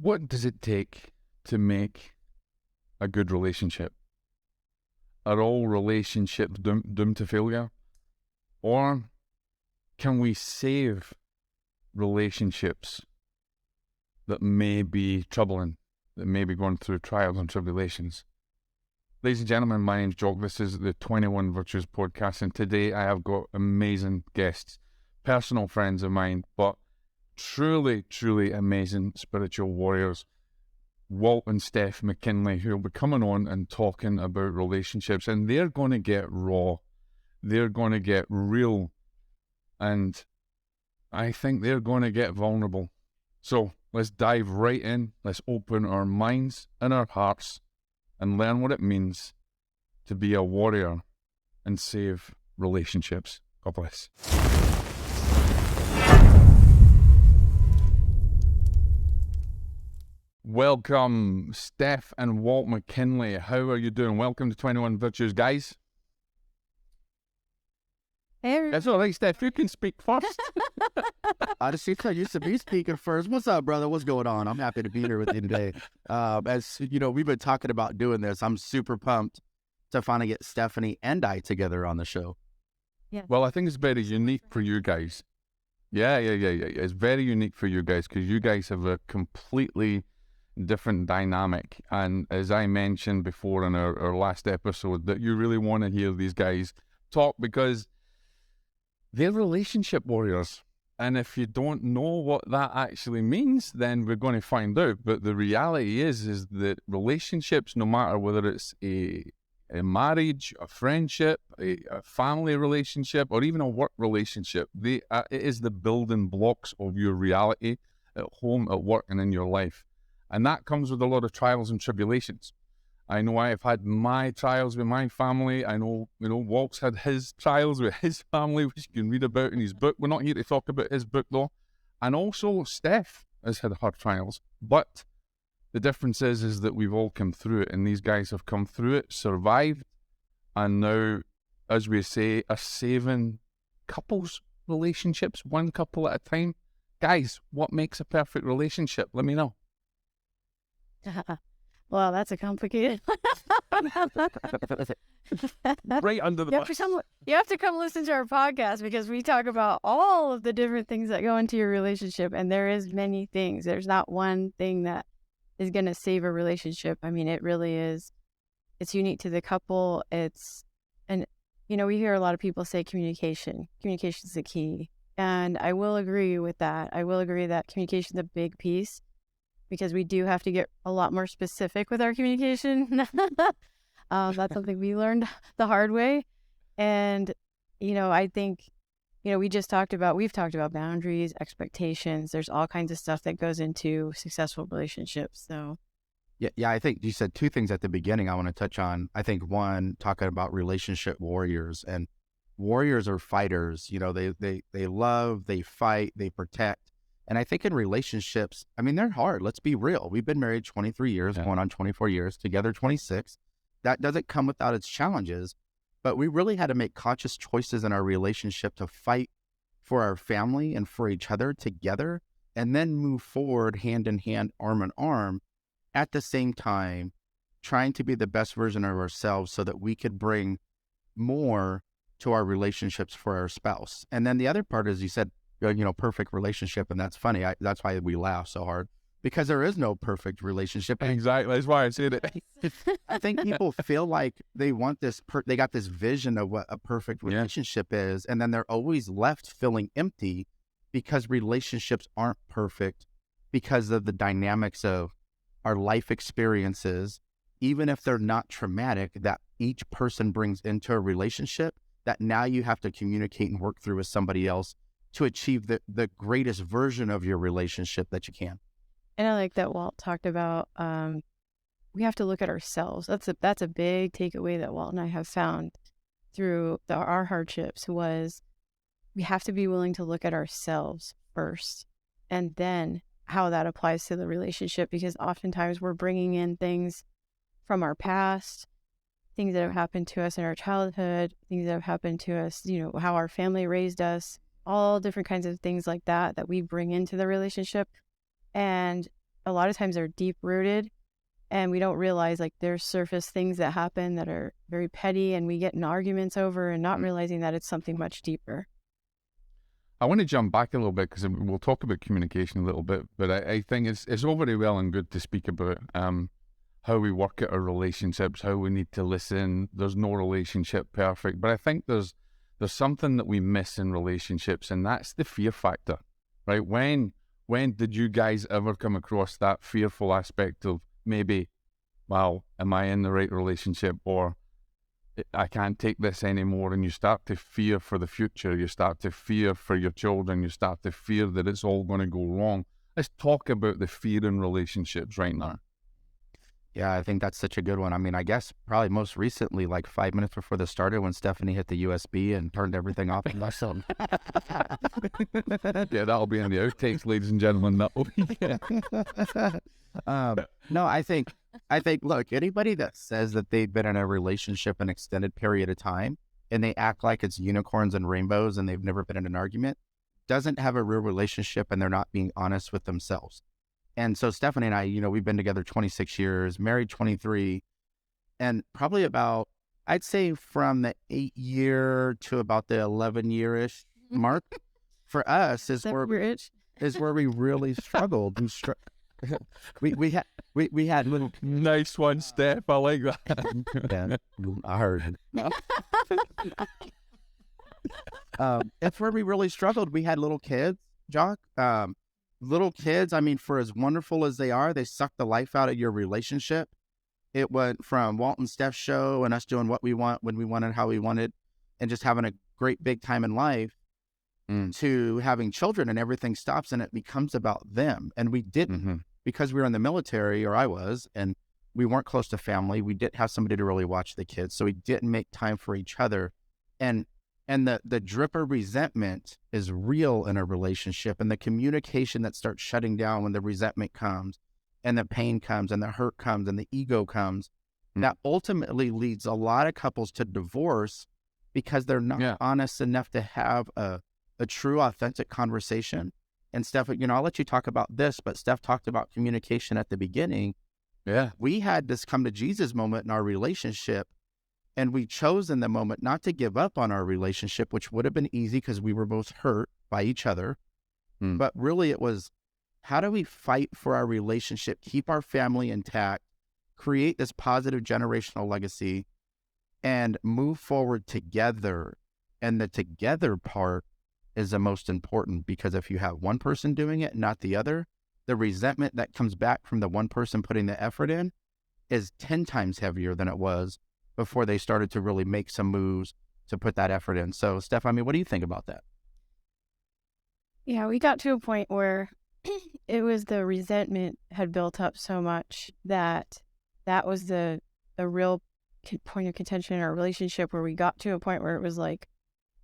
What does it take to make a good relationship? Are all relationships doomed to failure? Or can we save relationships that may be troubling, that may be going through trials and tribulations? Ladies and gentlemen, my name's Jock. This is the 21 Virtues podcast, and today I have got amazing guests, personal friends of mine, but truly, truly amazing spiritual warriors, Walt and Steph McKinley, who will be coming on and talking about relationships, and they're going to get raw, they're going to get real, and I think they're going to get vulnerable. So let's dive right in, let's open our minds and our hearts and learn what it means to be a warrior and save relationships. God bless. Welcome, Steph and Walt McKinley. How are you doing? Welcome to 21 Virtues, guys. Hey, That's all right, Steph. You can speak first. I just used to be speaking first. What's up, brother? What's going on? I'm happy to be here with you today. As you know, we've been talking about doing this. I'm super pumped to finally get Stephanie and I together on the show. Yeah. Well, I think it's very unique for you guys. Yeah. It's very unique for you guys because you guys have a completely different dynamic. And as I mentioned before in our last episode, that you really want to hear these guys talk because they're relationship warriors. And if you don't know what that actually means, then we're going to find out. But the reality is that relationships, no matter whether it's a marriage, a friendship, a family relationship, or even a work relationship, it is the building blocks of your reality at home, at work, and in your life. And that comes with a lot of trials and tribulations. I know I have had my trials with my family. I know, Walt's had his trials with his family, which you can read about in his book. We're not here to talk about his book, though. And also, Steph has had her trials. But the difference is that we've all come through it, and these guys have come through it, survived, and now, as we say, are saving couples' relationships, one couple at a time. Guys, what makes a perfect relationship? Let me know. well, that's a complicated. Right under the bus. You have to come listen to our podcast because we talk about all of the different things that go into your relationship, and there is many things. There's not one thing that is going to save a relationship. I mean, it really is. It's unique to the couple. We hear a lot of people say communication. Communication is the key, and I will agree with that. I will agree that communication is a big piece, because we do have to get a lot more specific with our communication. That's something we learned the hard way. And, I think, we've talked about boundaries, expectations. There's all kinds of stuff that goes into successful relationships. So, Yeah. I think you said two things at the beginning I want to touch on. I think one, talking about relationship warriors, and warriors are fighters. They love, they fight, they protect. And I think in relationships, they're hard. Let's be real. We've been married 23 years, going on 24 years, together 26. That doesn't come without its challenges, but we really had to make conscious choices in our relationship to fight for our family and for each other together, and then move forward hand in hand, arm in arm, at the same time, trying to be the best version of ourselves so that we could bring more to our relationships for our spouse. And then the other part is, you said, perfect relationship. And that's funny. That's why we laugh so hard, because there is no perfect relationship. Exactly. That's why I said it. I think people feel like they want this, they got this vision of what a perfect relationship is. And then they're always left feeling empty because relationships aren't perfect because of the dynamics of our life experiences, even if they're not traumatic, that each person brings into a relationship that now you have to communicate and work through with somebody else to achieve the greatest version of your relationship that you can. And I like that Walt talked about, we have to look at ourselves. That's a big takeaway that Walt and I have found through our hardships, was we have to be willing to look at ourselves first, and then how that applies to the relationship, because oftentimes we're bringing in things from our past, things that have happened to us in our childhood, things that have happened to us, how our family raised us, all different kinds of things like that we bring into the relationship. And a lot of times are deep rooted, and we don't realize like there's surface things that happen that are very petty, and we get in arguments over and not realizing that it's something much deeper. I want to jump back a little bit because we'll talk about communication a little bit, but I think it's all very well and good to speak about how we work at our relationships, how we need to listen. There's no relationship perfect, but I think there's something that we miss in relationships, and that's the fear factor, right? When did you guys ever come across that fearful aspect of maybe, well, am I in the right relationship, or I can't take this anymore, and you start to fear for the future, you start to fear for your children, you start to fear that it's all going to go wrong. Let's talk about the fear in relationships right now. Yeah, I think that's such a good one. I mean, I guess probably most recently, like 5 minutes before this started, when Stephanie hit the USB and turned everything off and left some. Yeah, that'll be in the outtakes, ladies and gentlemen. No, I think, look, anybody that says that they've been in a relationship an extended period of time and they act like it's unicorns and rainbows and they've never been in an argument doesn't have a real relationship, and they're not being honest with themselves. And so Stephanie and I, we've been together 26 years, married 23, and probably about, I'd say from the 8-year to about the 11-year-ish mark for us is where we really struggled. We had little. Nice one, Steph. I like that. Yeah, I heard it. It's where we really struggled. We had little kids, Jock. Little kids, I mean, for as wonderful as they are, they suck the life out of your relationship. It went from Walt and Steph's show and us doing what we want, when we wanted, how we wanted, and just having a great big time in life to having children, and everything stops and it becomes about them. And we didn't, because we were in the military, or I was, and we weren't close to family. We didn't have somebody to really watch the kids. So we didn't make time for each other. And the drip of resentment is real in a relationship, and the communication that starts shutting down when the resentment comes and the pain comes and the hurt comes and the ego comes, that ultimately leads a lot of couples to divorce because they're not honest enough to have a true, authentic conversation. And Steph, I'll let you talk about this, but Steph talked about communication at the beginning. Yeah. We had this come to Jesus moment in our relationship. And we chose in the moment not to give up on our relationship, which would have been easy because we were both hurt by each other. But really it was, how do we fight for our relationship, keep our family intact, create this positive generational legacy, and move forward together? And the together part is the most important, because if you have one person doing it, not the other, the resentment that comes back from the one person putting the effort in is 10 times heavier than it was before they started to really make some moves to put that effort in. So, Steph, I mean, what do you think about that? Yeah, we got to a point where it was the resentment had built up so much that was the real point of contention in our relationship, where we got to a point where it was like,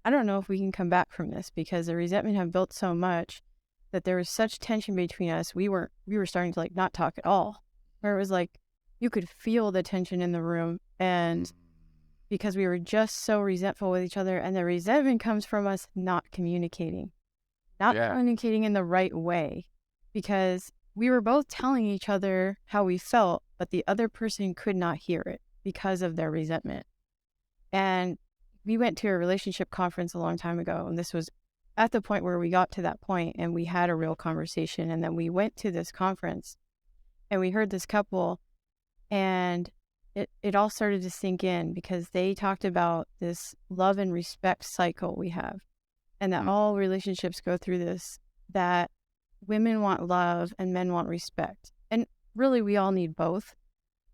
I don't know if we can come back from this, because the resentment had built so much that there was such tension between us. We were starting to like not talk at all, where it was like, you could feel the tension in the room, and because we were just so resentful with each other, and the resentment comes from us not communicating in the right way, because we were both telling each other how we felt, but the other person could not hear it because of their resentment. And we went to a relationship conference a long time ago, and this was at the point where we got to that point and we had a real conversation. And then we went to this conference and we heard this couple, and it all started to sink in, because they talked about this love and respect cycle we have, and that all relationships go through this, that women want love and men want respect. And really, we all need both.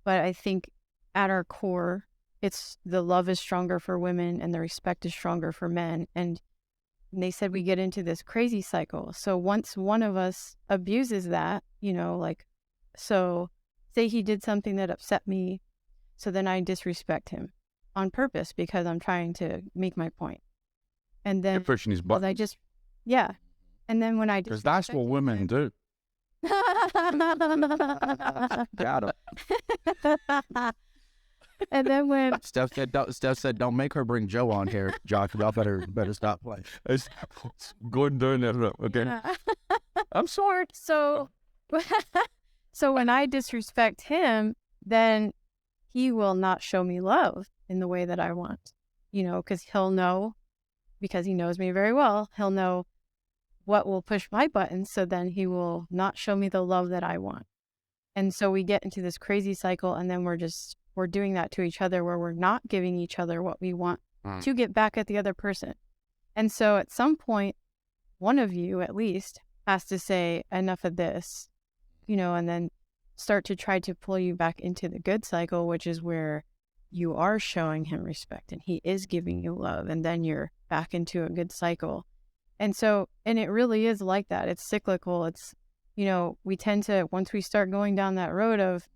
But I think at our core, it's the love is stronger for women and the respect is stronger for men. And they said we get into this crazy cycle. So once one of us abuses that, so say he did something that upset me, so then I disrespect him on purpose because I'm trying to make my point. And then you're pushing his buttons. And then when I because that's what women do. Got him. And then when Steph said, "Don't make her bring Joe on here, Jock. Y'all better stop playing." It's going down there, okay? Yeah. I'm sorry. So So when I disrespect him, then he will not show me love in the way that I want, because he'll know, because he knows me very well, he'll know what will push my buttons. So then he will not show me the love that I want. And so we get into this crazy cycle, and then we're doing that to each other where we're not giving each other what we want to get back at the other person. And so at some point, one of you at least has to say enough of this, and then start to try to pull you back into the good cycle, which is where you are showing him respect and he is giving you love, and then you're back into a good cycle. And it really is like that. It's cyclical. It's, we tend to, once we start going down that road of,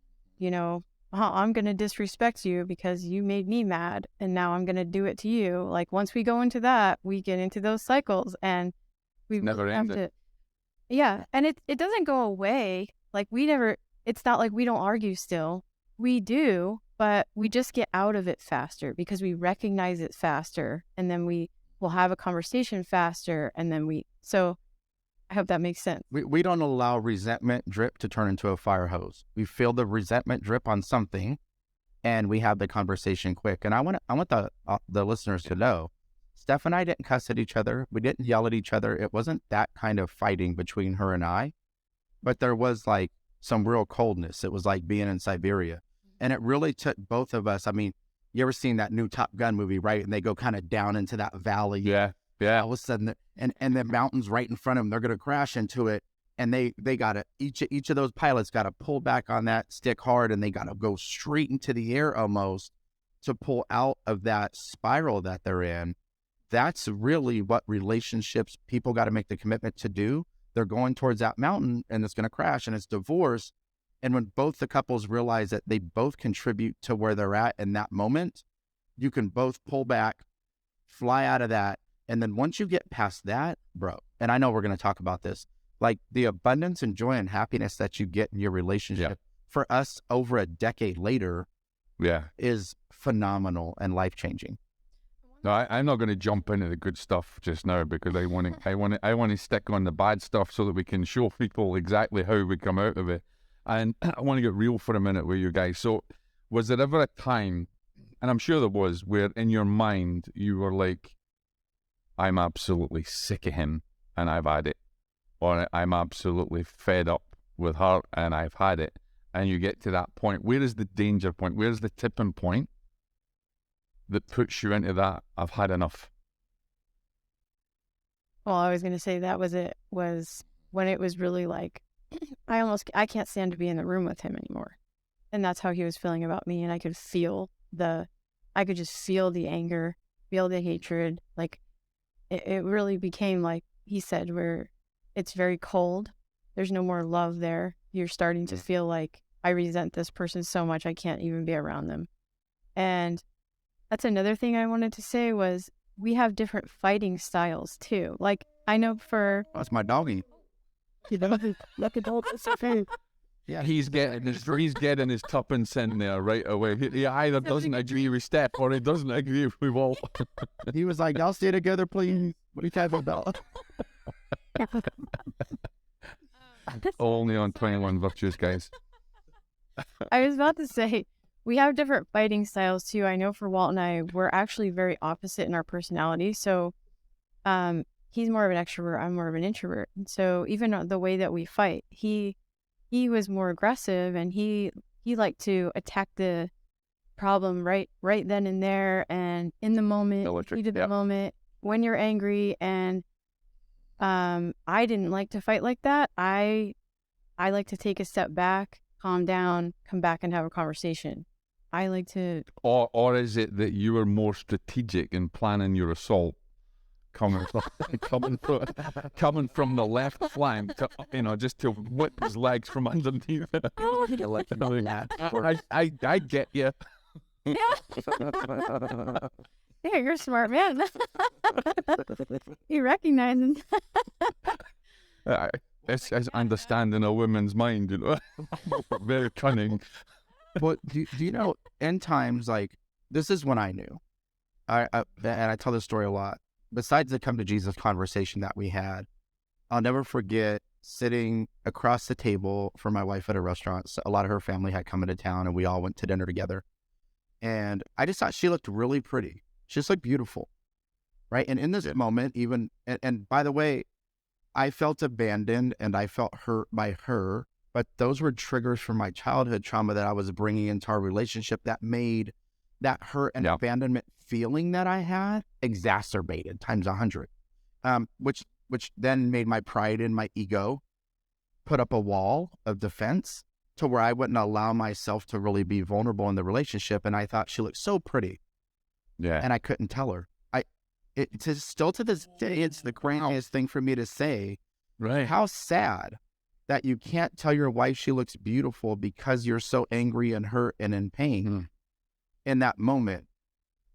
I'm going to disrespect you because you made me mad, and now I'm going to do it to you. Like, once we go into that, we get into those cycles, and we never have end it. Yeah. And it doesn't go away. Like, it's not like we don't argue still. We do, but we just get out of it faster because we recognize it faster, and then we will have a conversation faster, and then so I hope that makes sense. We don't allow resentment drip to turn into a fire hose. We feel the resentment drip on something, and we have the conversation quick. And I want the listeners to know, Steph and I didn't cuss at each other. We didn't yell at each other. It wasn't that kind of fighting between her and I, but there was like some real coldness. It was like being in Siberia, and it really took both of us. I mean, you ever seen that new Top Gun movie, right? And they go kind of down into that valley. Yeah. All of a sudden, and the mountain's right in front of them. They're going to crash into it, and they got to each of those pilots got to pull back on that stick hard, and they got to go straight into the air almost to pull out of that spiral that they're in. That's really what relationships, people got to make the commitment to do. They're going towards that mountain, and it's going to crash, and it's divorce. And when both the couples realize that they both contribute to where they're at in that moment, you can both pull back, fly out of that. And then once you get past that, bro, and I know we're going to talk about this, like the abundance and joy and happiness that you get in your relationship for us over a decade later is phenomenal and life-changing. No, I'm not going to jump into the good stuff just now because I want to stick on the bad stuff so that we can show people exactly how we come out of it. And I want to get real for a minute with you guys. So was there ever a time, and I'm sure there was, where in your mind you were like, I'm absolutely sick of him and I've had it, or I'm absolutely fed up with her and I've had it, and you get to that point? Where is the danger point? Where's the tipping point that puts you into that, I've had enough? Well, I was going to say was when it was really like, I can't stand to be in the room with him anymore. And that's how he was feeling about me. And I could just feel the anger, feel the hatred. Like it really became like he said, where it's very cold. There's no more love there. You're starting to feel like I resent this person so much I can't even be around them. And that's another thing I wanted to say was we have different fighting styles too. Like I know That's my doggy. Look at all this okay. Yeah, he's getting his tuppence in there right away. He either doesn't agree with Steph or he doesn't agree with Walt. He was like, "Y'all stay together, please." What are you talking about? Only on 21 Virtuous, guys. I was about to say, we have different fighting styles too. I know for Walt and I, we're actually very opposite in our personality. So he's more of an extrovert, I'm more of an introvert. And so even the way that we fight, he was more aggressive, and he liked to attack the problem right then and there, and in the moment, heat of the moment, when you're angry. And I didn't like to fight like that. I like to take a step back, calm down, come back and have a conversation. I like to... Or is it that you were more strategic in planning your assault, coming from the left flank to, just to whip his legs from underneath? I get you. Yeah, you're a smart man. You recognize it. It's understanding a woman's mind, very cunning. But do you know, in times like this is when I knew, and I tell this story a lot. Besides the come to Jesus conversation that we had, I'll never forget sitting across the table from my wife at a restaurant. So a lot of her family had come into town, and we all went to dinner together. And I just thought she looked really pretty. She just looked beautiful, right? And in this moment, even, and by the way, I felt abandoned and I felt hurt by her, but those were triggers from my childhood trauma that I was bringing into our relationship that made that hurt and abandonment feeling that I had exacerbated times 100, which then made my pride and my ego put up a wall of defense to where I wouldn't allow myself to really be vulnerable in the relationship. And I thought she looked so pretty. Yeah. And I couldn't tell her. It's still to this day, it's the craziest thing for me to say. Right. How sad that you can't tell your wife she looks beautiful because you're so angry and hurt and in pain in that moment.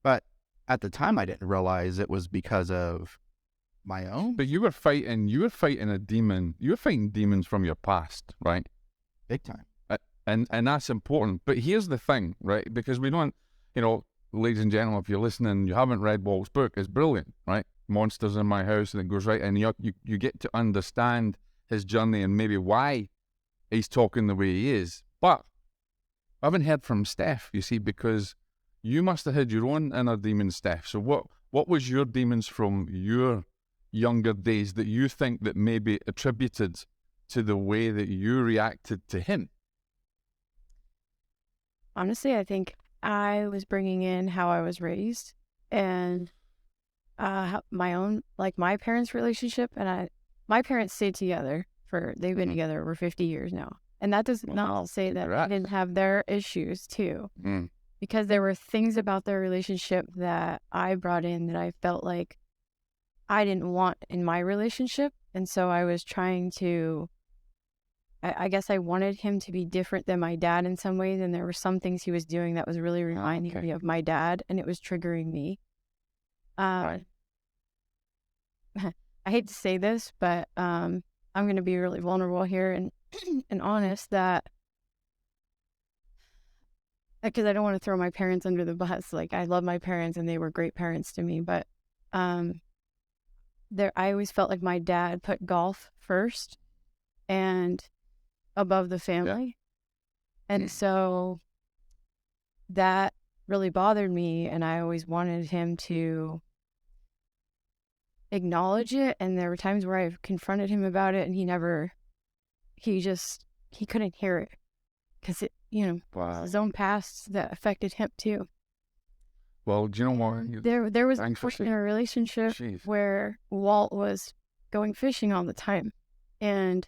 But at the time, I didn't realize it was because of my own. But you were fighting a demon. You were fighting demons from your past, right? Big time. And that's important. But here's the thing, right? Because we don't, ladies and gentlemen, if you're listening, you haven't read Walt's book, it's brilliant, right? Monsters in My House, and it goes right, and you get to understand his journey and maybe why he's talking the way he is. But I haven't heard from Steph, you see, because you must have had your own inner demon, Steph. So what was your demons from your younger days that you think that maybe attributed to the way that you reacted to him? Honestly, I think I was bringing in how I was raised and my own, like my parents' relationship. And my parents stayed together they've been together over 50 years now. And that does not say that I didn't have their issues too, because there were things about their relationship that I brought in that I felt like I didn't want in my relationship. And so I was trying to, I guess I wanted him to be different than my dad in some ways. And there were some things he was doing that was really reminding me of my dad, and it was triggering me. I hate to say this, but I'm going to be really vulnerable here and honest that, because I don't want to throw my parents under the bus. Like, I love my parents and they were great parents to me, but I always felt like my dad put golf first and above the family. Yeah. And so that really bothered me, and I always wanted him to acknowledge it. And there were times where I confronted him about it, and he couldn't hear it because it, his own past that affected him too. Well, do you know what? There was a point in our relationship where Walt was going fishing all the time, and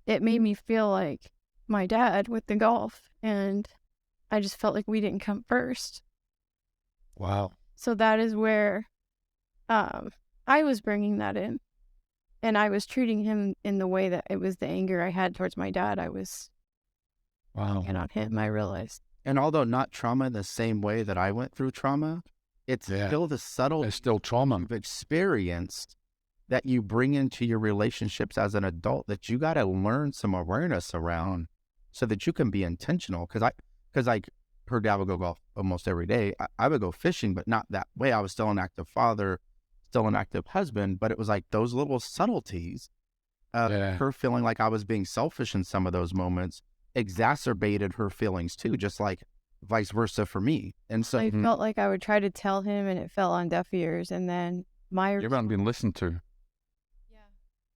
it made me feel like my dad with the golf, and I just felt like we didn't come first. Wow. So that is where I was bringing that in, and I was treating him in the way that it was the anger I had towards my dad. I was and on him, I realized. And although not trauma in the same way that I went through trauma, it's still the subtle. It's still trauma you've experienced that you bring into your relationships as an adult that you got to learn some awareness around so that you can be intentional. Because I heard Dad would go golf almost every day. I would go fishing, but not that way. I was still an active father, still an active husband, but it was like those little subtleties of her feeling like I was being selfish in some of those moments exacerbated her feelings too, just like vice versa for me. And so I felt like I would try to tell him and it fell on deaf ears, and then you haven't been listened to.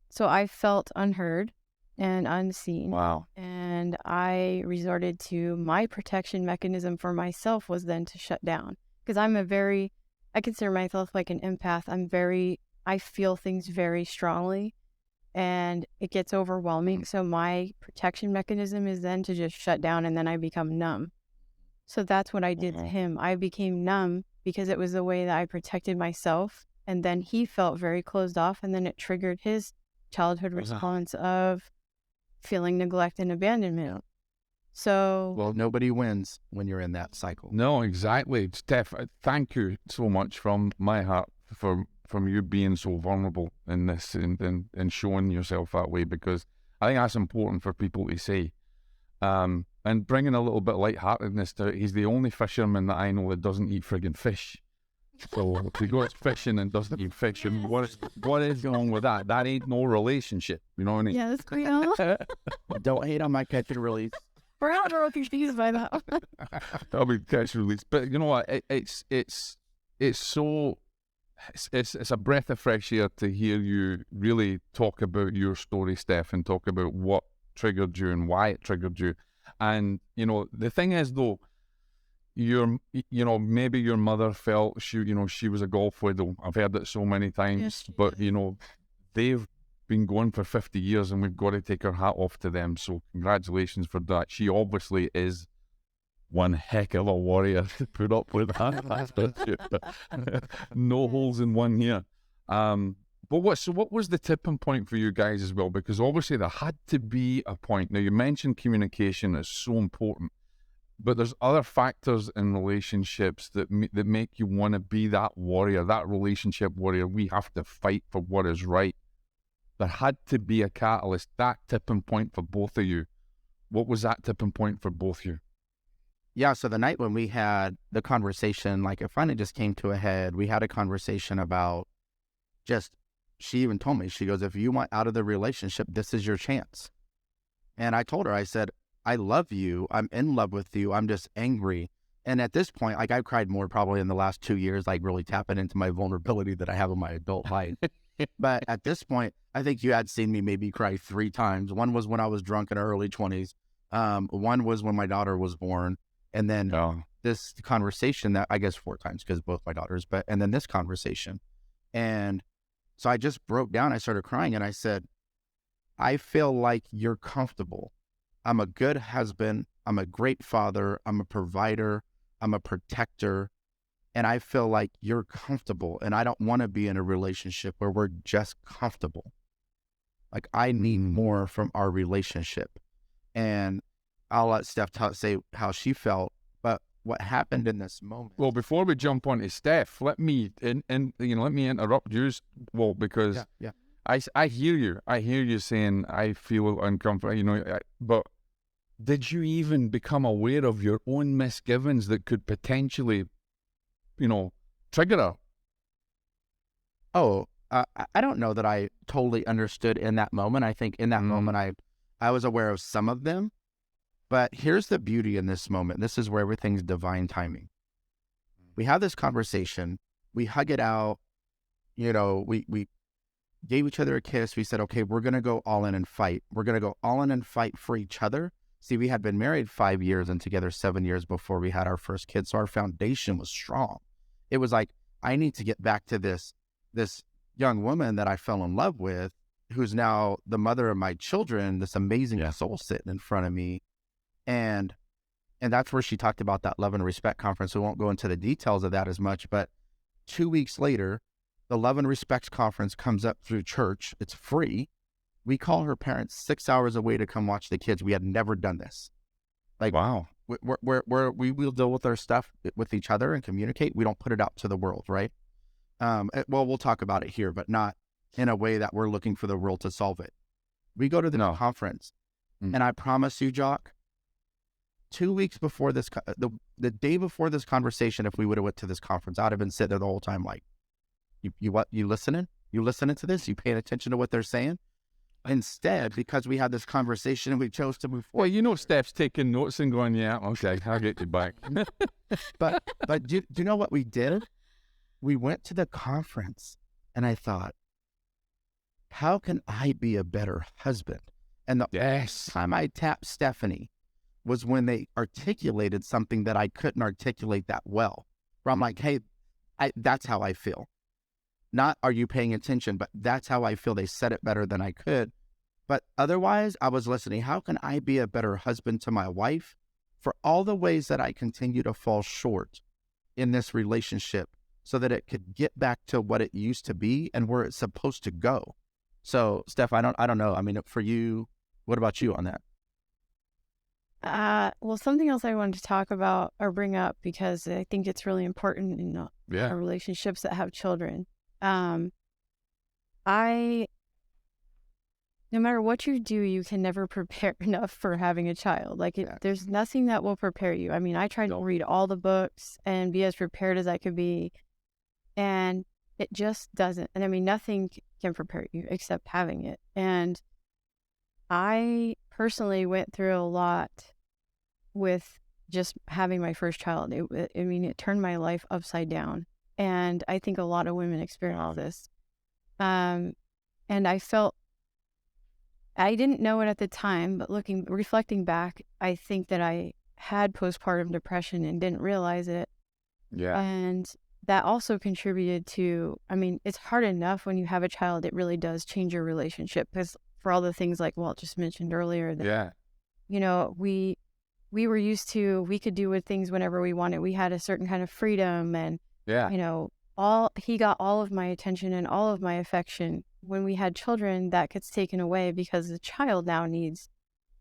So I felt unheard and unseen. Wow. And I resorted to my protection mechanism for myself was then to shut down, because I consider myself like an empath. I feel things very strongly, and it gets overwhelming. So my protection mechanism is then to just shut down, and then I become numb. So that's what I did to him. I became numb because it was the way that I protected myself. And then he felt very closed off, and then it triggered his childhood response of feeling neglect and abandonment. So, well, nobody wins when you're in that cycle. No, exactly. Steph, thank you so much from my heart from you being so vulnerable in this and showing yourself that way, because I think that's important for people to say. And bringing a little bit of lightheartedness to it. He's the only fisherman that I know that doesn't eat friggin' fish. So if he goes fishing and doesn't eat fish, and what is wrong with that? That ain't no relationship. You know what I mean? Yes, we know. Don't hate on my catch and release. We're not real confused by that. That'll be catch and release. But you know what? It's a breath of fresh air to hear you really talk about your story, Steph, and talk about what triggered you and why it triggered you. And you know, the thing is though, maybe your mother felt she was a golf widow. I've heard it so many times. Yes, But they've been going for 50 years and we've got to take our hat off to them. So congratulations for that. She obviously is one heck of a warrior to put up with that. That's for sure. No holes in one here. But what was the tipping point for you guys as well? Because obviously there had to be a point. Now you mentioned communication is so important. But there's other factors in relationships that make you want to be that warrior, that relationship warrior. We have to fight for what is right. There had to be a catalyst, that tipping point for both of you. What was that tipping point for both of you? Yeah, so the night when we had the conversation, like it finally just came to a head. We had a conversation about she even told me, she goes, if you want out of the relationship, this is your chance. And I told her, I said, I love you. I'm in love with you. I'm just angry. And at this point, like I've cried more probably in the last 2 years, like really tapping into my vulnerability that I have in my adult life. But at this point, I think you had seen me maybe cry 3 times. One was when I was drunk in my early 20s. One was when my daughter was born. And then this conversation that I guess 4 times because both my daughters, and then this conversation. And so I just broke down. I started crying and I said, I feel like you're comfortable. I'm a good husband. I'm a great father. I'm a provider. I'm a protector. And I feel like you're comfortable. And I don't want to be in a relationship where we're just comfortable. Like I need more from our relationship. And I'll let Steph say how she felt. But what happened in this moment? Well, before we jump on to Steph, let me interrupt you. Well, because yeah. I hear you. I hear you saying I feel uncomfortable. But did you even become aware of your own misgivings that could potentially, trigger her? Oh, I don't know that I totally understood in that moment. I think in that moment, I was aware of some of them. But here's the beauty in this moment. This is where everything's divine timing. We have this conversation. We hug it out. We gave each other a kiss. We said, okay, we're going to go all in and fight. We're going to go all in and fight for each other. See, we had been married 5 years and together 7 years before we had our first kid. So our foundation was strong. It was like, I need to get back to this young woman that I fell in love with, who's now the mother of my children, this amazing soul sitting in front of me. And that's where she talked about that love and respect conference. We won't go into the details of that as much, but 2 weeks later, the love and respect conference comes up through church. It's free. We call her parents 6 hours away to come watch the kids. We had never done this. Like, wow. We will deal with our stuff with each other and communicate. We don't put it out to the world, right? Well, we'll talk about it here, but not in a way that we're looking for the world to solve it. We go to the conference, and I promise you, Jock, 2 weeks before this, the day before this conversation, if we would have went to this conference, I'd have been sitting there the whole time like, you listening? You listening to this? You paying attention to what they're saying? Instead, because we had this conversation and we chose to move forward. Well, Steph's taking notes and going, yeah, okay, I'll get you back. But do you know what we did? We went to the conference and I thought, how can I be a better husband? And the time I tapped Stephanie was when they articulated something that I couldn't articulate that well. Where I'm like, hey, that's how I feel. Not are you paying attention, but that's how I feel. They said it better than I could. But otherwise, I was listening. How can I be a better husband to my wife for all the ways that I continue to fall short in this relationship so that it could get back to what it used to be and where it's supposed to go? So, Steph, I don't know. I mean, for you, what about you on that? Well, something else I wanted to talk about or bring up because I think it's really important in our relationships that have children. No matter what you do, you can never prepare enough for having a child. There's nothing that will prepare you. I mean, I tried to read all the books and be as prepared as I could be. And it just doesn't. And I mean, nothing can prepare you except having it. And I personally went through a lot with just having my first child. It turned my life upside down. And I think a lot of women experience this. And I didn't know it at the time, but reflecting back, I think that I had postpartum depression and didn't realize it. Yeah. And that also contributed to, I mean, it's hard enough when you have a child, it really does change your relationship, because for all the things like Walt just mentioned earlier, that, we were used to, we could do things whenever we wanted. We had a certain kind of freedom, and, he got all of my attention and all of my affection. When we had children, that gets taken away because the child now needs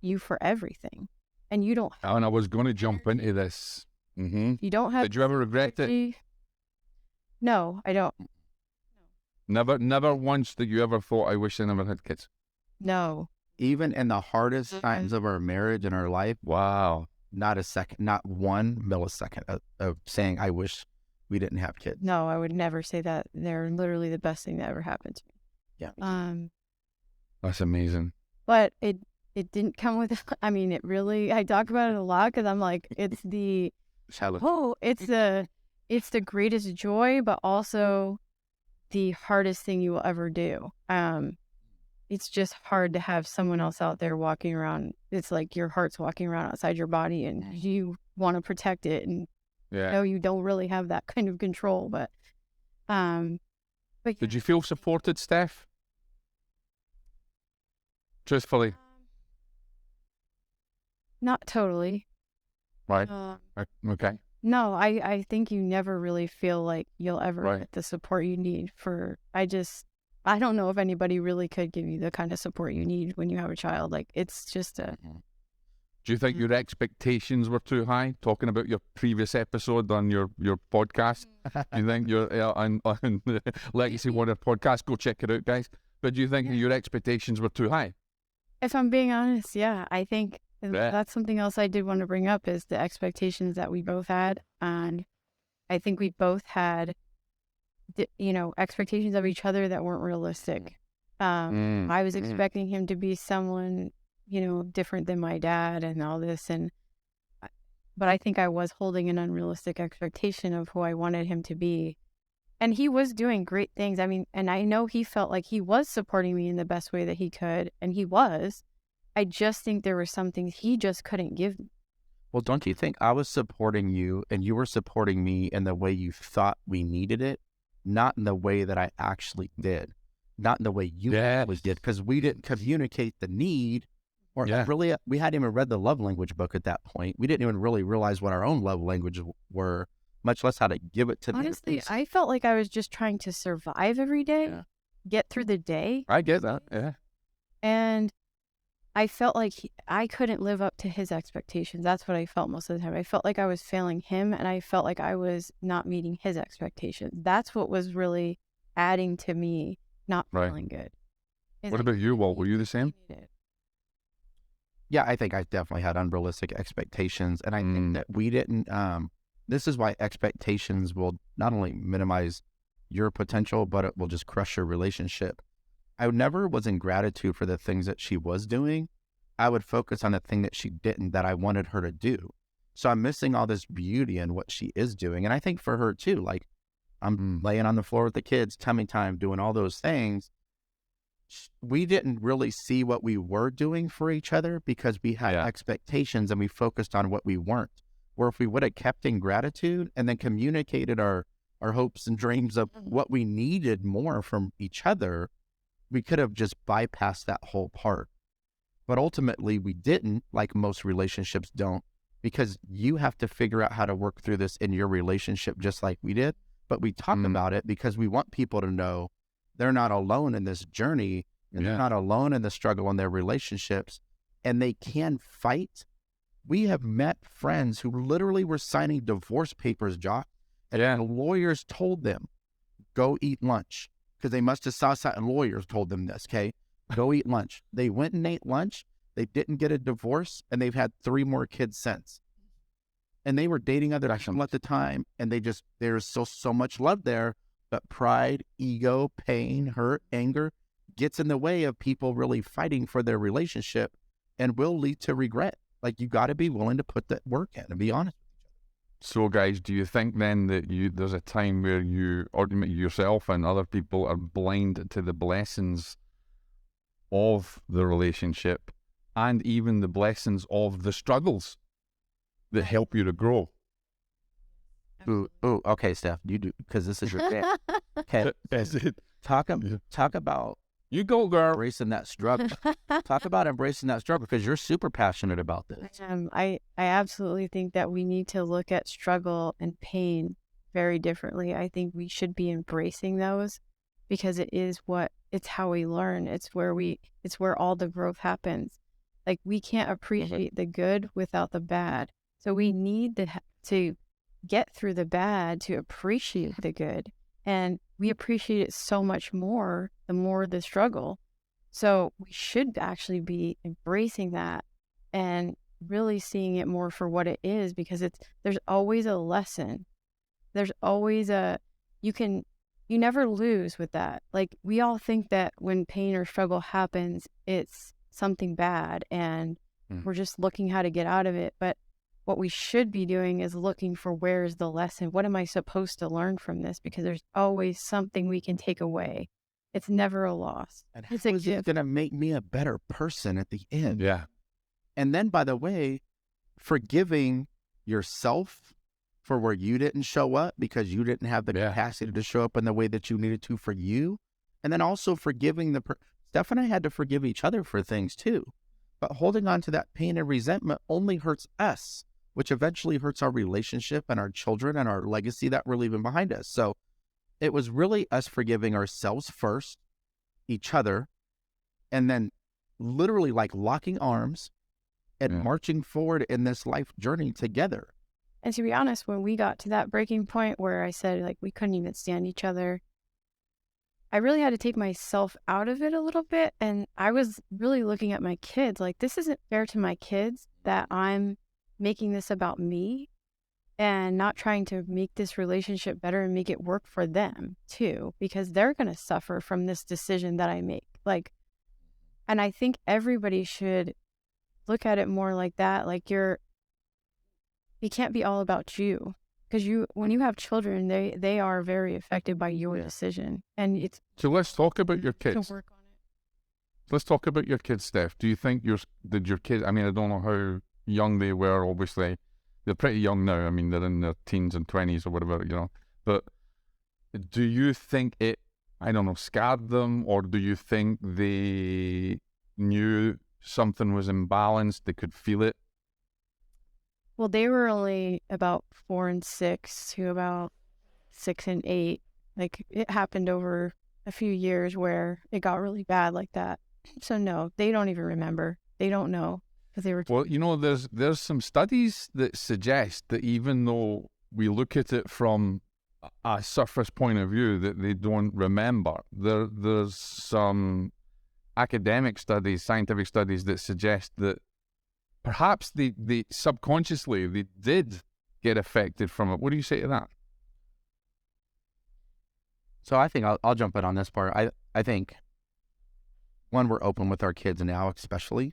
you for everything. And you don't. And I was going to jump into this. Mm-hmm. You don't have. Did you ever regret it? No, I don't. Never once did you ever thought, I wish I never had kids? No. Even in the hardest times of our marriage and our life, wow, not one millisecond of saying, I wish we didn't have kids. No, I would never say that. They're literally the best thing that ever happened to me. Yeah. That's amazing. But it didn't come with, I mean, I talk about it a lot because I'm like, it's the greatest joy, but also the hardest thing you will ever do. It's just hard to have someone else out there walking around. It's like your heart's walking around outside your body, and you want to protect it, and you don't really have that kind of control. But did you feel supported, Steph? Truthfully, not totally. Right. Okay. No, I think you never really feel like you'll ever get the support you need I don't know if anybody really could give you the kind of support you need when you have a child. Like, it's just a... Do you think your expectations were too high? Talking about your previous episode on your podcast. Do you think you're on Legacy Warrior podcast? Go check it out, guys. But do you think your expectations were too high? If I'm being honest, yeah. I think that's something else I did want to bring up, is the expectations that we both had. And I think we both had, expectations of each other that weren't realistic. I was expecting him to be someone, different than my dad and all this. But I think I was holding an unrealistic expectation of who I wanted him to be. And he was doing great things. I mean, and I know he felt like he was supporting me in the best way that he could. And he was. I just think there were some things he just couldn't give me. Well, don't you think I was supporting you and you were supporting me in the way you thought we needed it, not in the way that I actually did, not in the way you always did, because we didn't communicate the need, or really, we hadn't even read the love language book at that point. We didn't even really realize what our own love languages were, much less how to give it to them. Honestly, I felt like I was just trying to survive every day, get through the day. I get that, And I felt like I couldn't live up to his expectations. That's what I felt most of the time. I felt like I was failing him, and I felt like I was not meeting his expectations. That's what was really adding to me not feeling good. What about you, Walt? Were you the same? Yeah, I think I definitely had unrealistic expectations. And I think that we didn't, this is why expectations will not only minimize your potential, but it will just crush your relationship. I never was in gratitude for the things that she was doing. I would focus on the thing that she didn't, that I wanted her to do. So I'm missing all this beauty in what she is doing. And I think for her too, like I'm laying on the floor with the kids, tummy time, doing all those things. We didn't really see what we were doing for each other because we had expectations and we focused on what we weren't. Where if we would have kept in gratitude and then communicated our hopes and dreams of what we needed more from each other, we could have just bypassed that whole part. But ultimately we didn't, like most relationships don't, because you have to figure out how to work through this in your relationship just like we did. But we talk about it because we want people to know they're not alone in this journey, and they're not alone in the struggle in their relationships, and they can fight. We have met friends who literally were signing divorce papers, Jock, and the lawyers told them, go eat lunch, because they must have saw something. Lawyers told them this, okay? Go eat lunch. They went and ate lunch. They didn't get a divorce, and they've had 3 more kids since. And they were dating other people at the time, and there's so much love there, But pride, ego, pain, hurt, anger gets in the way of people really fighting for their relationship and will lead to regret. Like, you got to be willing to put that work in and be honest. So, guys, do you think then that there's a time where you, or yourself and other people, are blind to the blessings of the relationship and even the blessings of the struggles that help you to grow? Ooh, okay, Steph, you do, because this is your thing. Okay, Is it? talk about You go, girl. embracing that struggle. Talk about embracing that struggle, because you're super passionate about this. I absolutely think that we need to look at struggle and pain very differently. I think we should be embracing those because it's how we learn. It's where all the growth happens. Like, we can't appreciate the good without the bad. So we need to get through the bad to appreciate the good. And we appreciate it so much more the more the struggle. So we should actually be embracing that and really seeing it more for what it is, because there's always a lesson. There's always you never lose with that. Like, we all think that when pain or struggle happens, it's something bad and we're just looking how to get out of it. But what we should be doing is looking for, where is the lesson? What am I supposed to learn from this? Because there's always something we can take away. It's never a loss. And It's how a is it gift. going to make me a better person at the end? Yeah. And then, by the way, forgiving yourself for where you didn't show up because you didn't have the capacity to show up in the way that you needed to for you. And then also forgiving Steph and I had to forgive each other for things too. But holding on to that pain and resentment only hurts us, which eventually hurts our relationship and our children and our legacy that we're leaving behind us. So it was really us forgiving ourselves first, each other, and then literally like locking arms and marching forward in this life journey together. And to be honest, when we got to that breaking point where I said, like, we couldn't even stand each other, I really had to take myself out of it a little bit. And I was really looking at my kids like, this isn't fair to my kids that I'm making this about me and not trying to make this relationship better and make it work for them too, because they're going to suffer from this decision that I make. Like, and I think everybody should look at it more like that. Like, it can't be all about you, because when you have children, they are very affected by your decision, and So let's talk about your to kids. work on it. Let's talk about your kids, Steph. Do you think did your kids, I mean, I don't know how young they were, obviously. They're pretty young now. I mean, they're in their teens and 20s or whatever, But do you think it, I don't know, scarred them, or do you think they knew something was imbalanced, they could feel it? Well, they were only about 4 and 6 to about 6 and 8. Like, it happened over a few years where it got really bad like that. So no, they don't even remember. They don't know, because they were. Well, there's some studies that suggest that even though we look at it from a surface point of view, that they don't remember, there's some academic studies, scientific studies that suggest that perhaps they subconsciously they did get affected from it. What do you say to that? So I think I'll jump in on this part. I think, one, we're open with our kids now, especially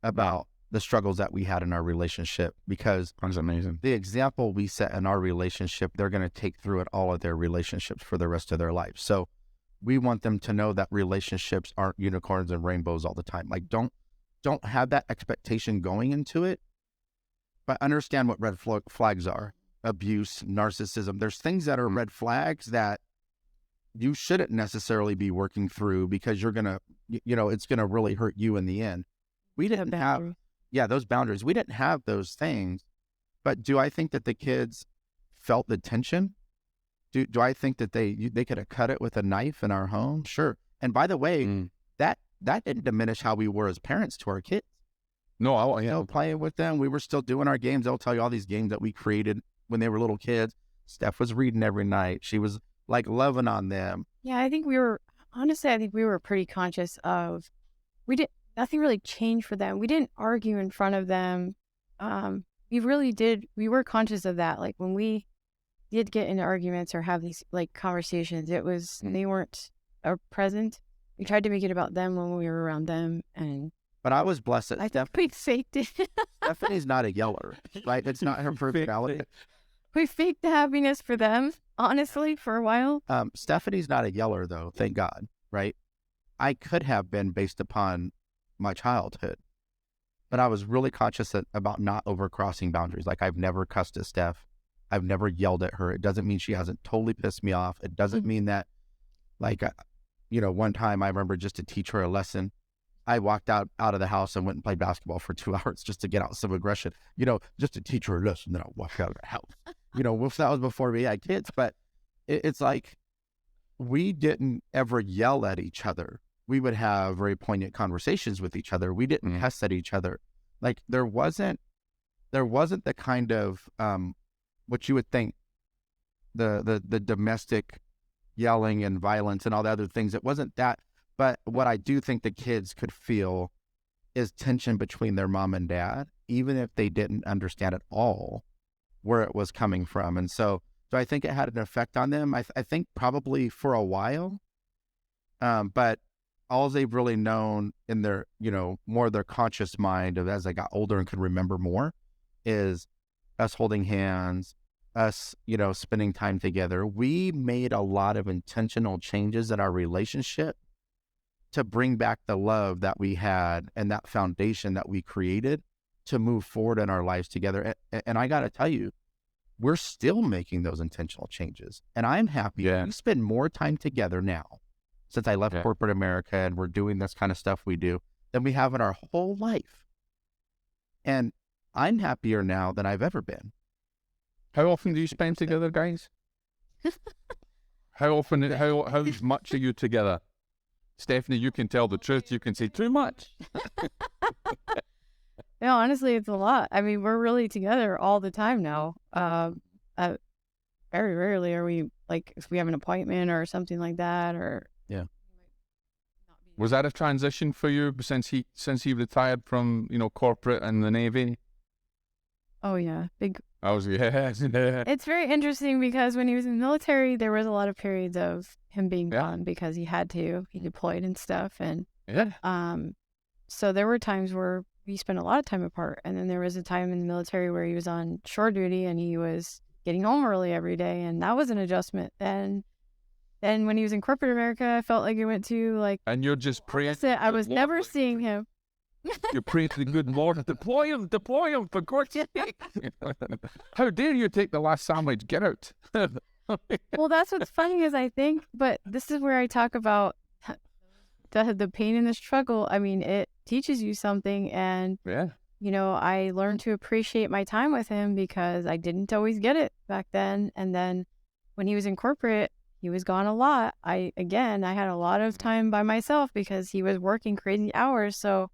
about the struggles that we had in our relationship, because That's amazing. the example we set in our relationship, they're going to take through it all of their relationships for the rest of their life. So we want them to know that relationships aren't unicorns and rainbows all the time. Like, don't have that expectation going into it, but understand what red flags are. Abuse, narcissism. There's things that are red flags that you shouldn't necessarily be working through, because you're going to, it's going to really hurt you in the end. We didn't have, those boundaries. We didn't have those things. But do I think that the kids felt the tension? Do I think that they could have cut it with a knife in our home? Sure. And by the way, that didn't diminish how we were as parents to our kids. No, Still playing with them. We were still doing our games. They'll tell you all these games that we created when they were little kids. Steph was reading every night. She was like loving on them. Yeah, I think we were pretty conscious of, nothing really changed for them. We didn't argue in front of them. We really did. We were conscious of that. Like, when we did get into arguments or have these like conversations, it was they weren't present. We tried to make it about them when we were around them, and But I was blessed I that think we faked it. Stephanie's not a yeller, right? It's not her personality. We faked the happiness for them, honestly, for a while. Stephanie's not a yeller, though, thank God, right? I could have been based upon my childhood, but I was really conscious about not overcrossing boundaries. Like, I've never cussed at Steph. I've never yelled at her. It doesn't mean she hasn't totally pissed me off. It doesn't mean that, like, one time I remember, just to teach her a lesson, I walked out of the house and went and played basketball for 2 hours just to get out some aggression, just to teach her a lesson. Then I walked out of the house. That was before we had kids, but it's like, we didn't ever yell at each other. We would have very poignant conversations with each other. We didn't cuss at each other. Like, there wasn't the kind of what you would think, the domestic yelling and violence and all the other things. It wasn't that. But what I do think the kids could feel is tension between their mom and dad, even if they didn't understand at all where it was coming from. And so I think it had an effect on them. I think probably for a while, but all they've really known in their, more of their conscious mind of as I got older and could remember more, is us holding hands, us, spending time together. We made a lot of intentional changes in our relationship to bring back the love that we had and that foundation that we created to move forward in our lives together. And I got to tell you, we're still making those intentional changes. And I'm happy. Yeah. We spend more time together now since I left corporate America and we're doing this kind of stuff we do than we have in our whole life. And I'm happier now than I've ever been. How often do you spend together, guys? How much are you together? Stephanie, you can tell the truth. You can say too much. No, honestly, it's a lot. I mean, we're really together all the time now. Very rarely are we, like, if we have an appointment or something like that, or Was that a transition for you since he retired from corporate and the Navy? Oh yeah, big. It's very interesting because when he was in the military, there was a lot of periods of him being gone because he had to. He deployed and stuff, and so there were times where we spent a lot of time apart, and then there was a time in the military where he was on shore duty and he was getting home early every day, and that was an adjustment. And then when he was in corporate America, I felt like it went to like. And you're just praying. I was never seeing him. You're praying to the good Lord, deploy him, for God's sake. How dare you take the last sandwich? Get out. Well, that's what's funny is I think, but this is where I talk about the pain and the struggle. I mean, it teaches you something, and I learned to appreciate my time with him because I didn't always get it back then. And then when he was in corporate, he was gone a lot. I had a lot of time by myself because he was working crazy hours. So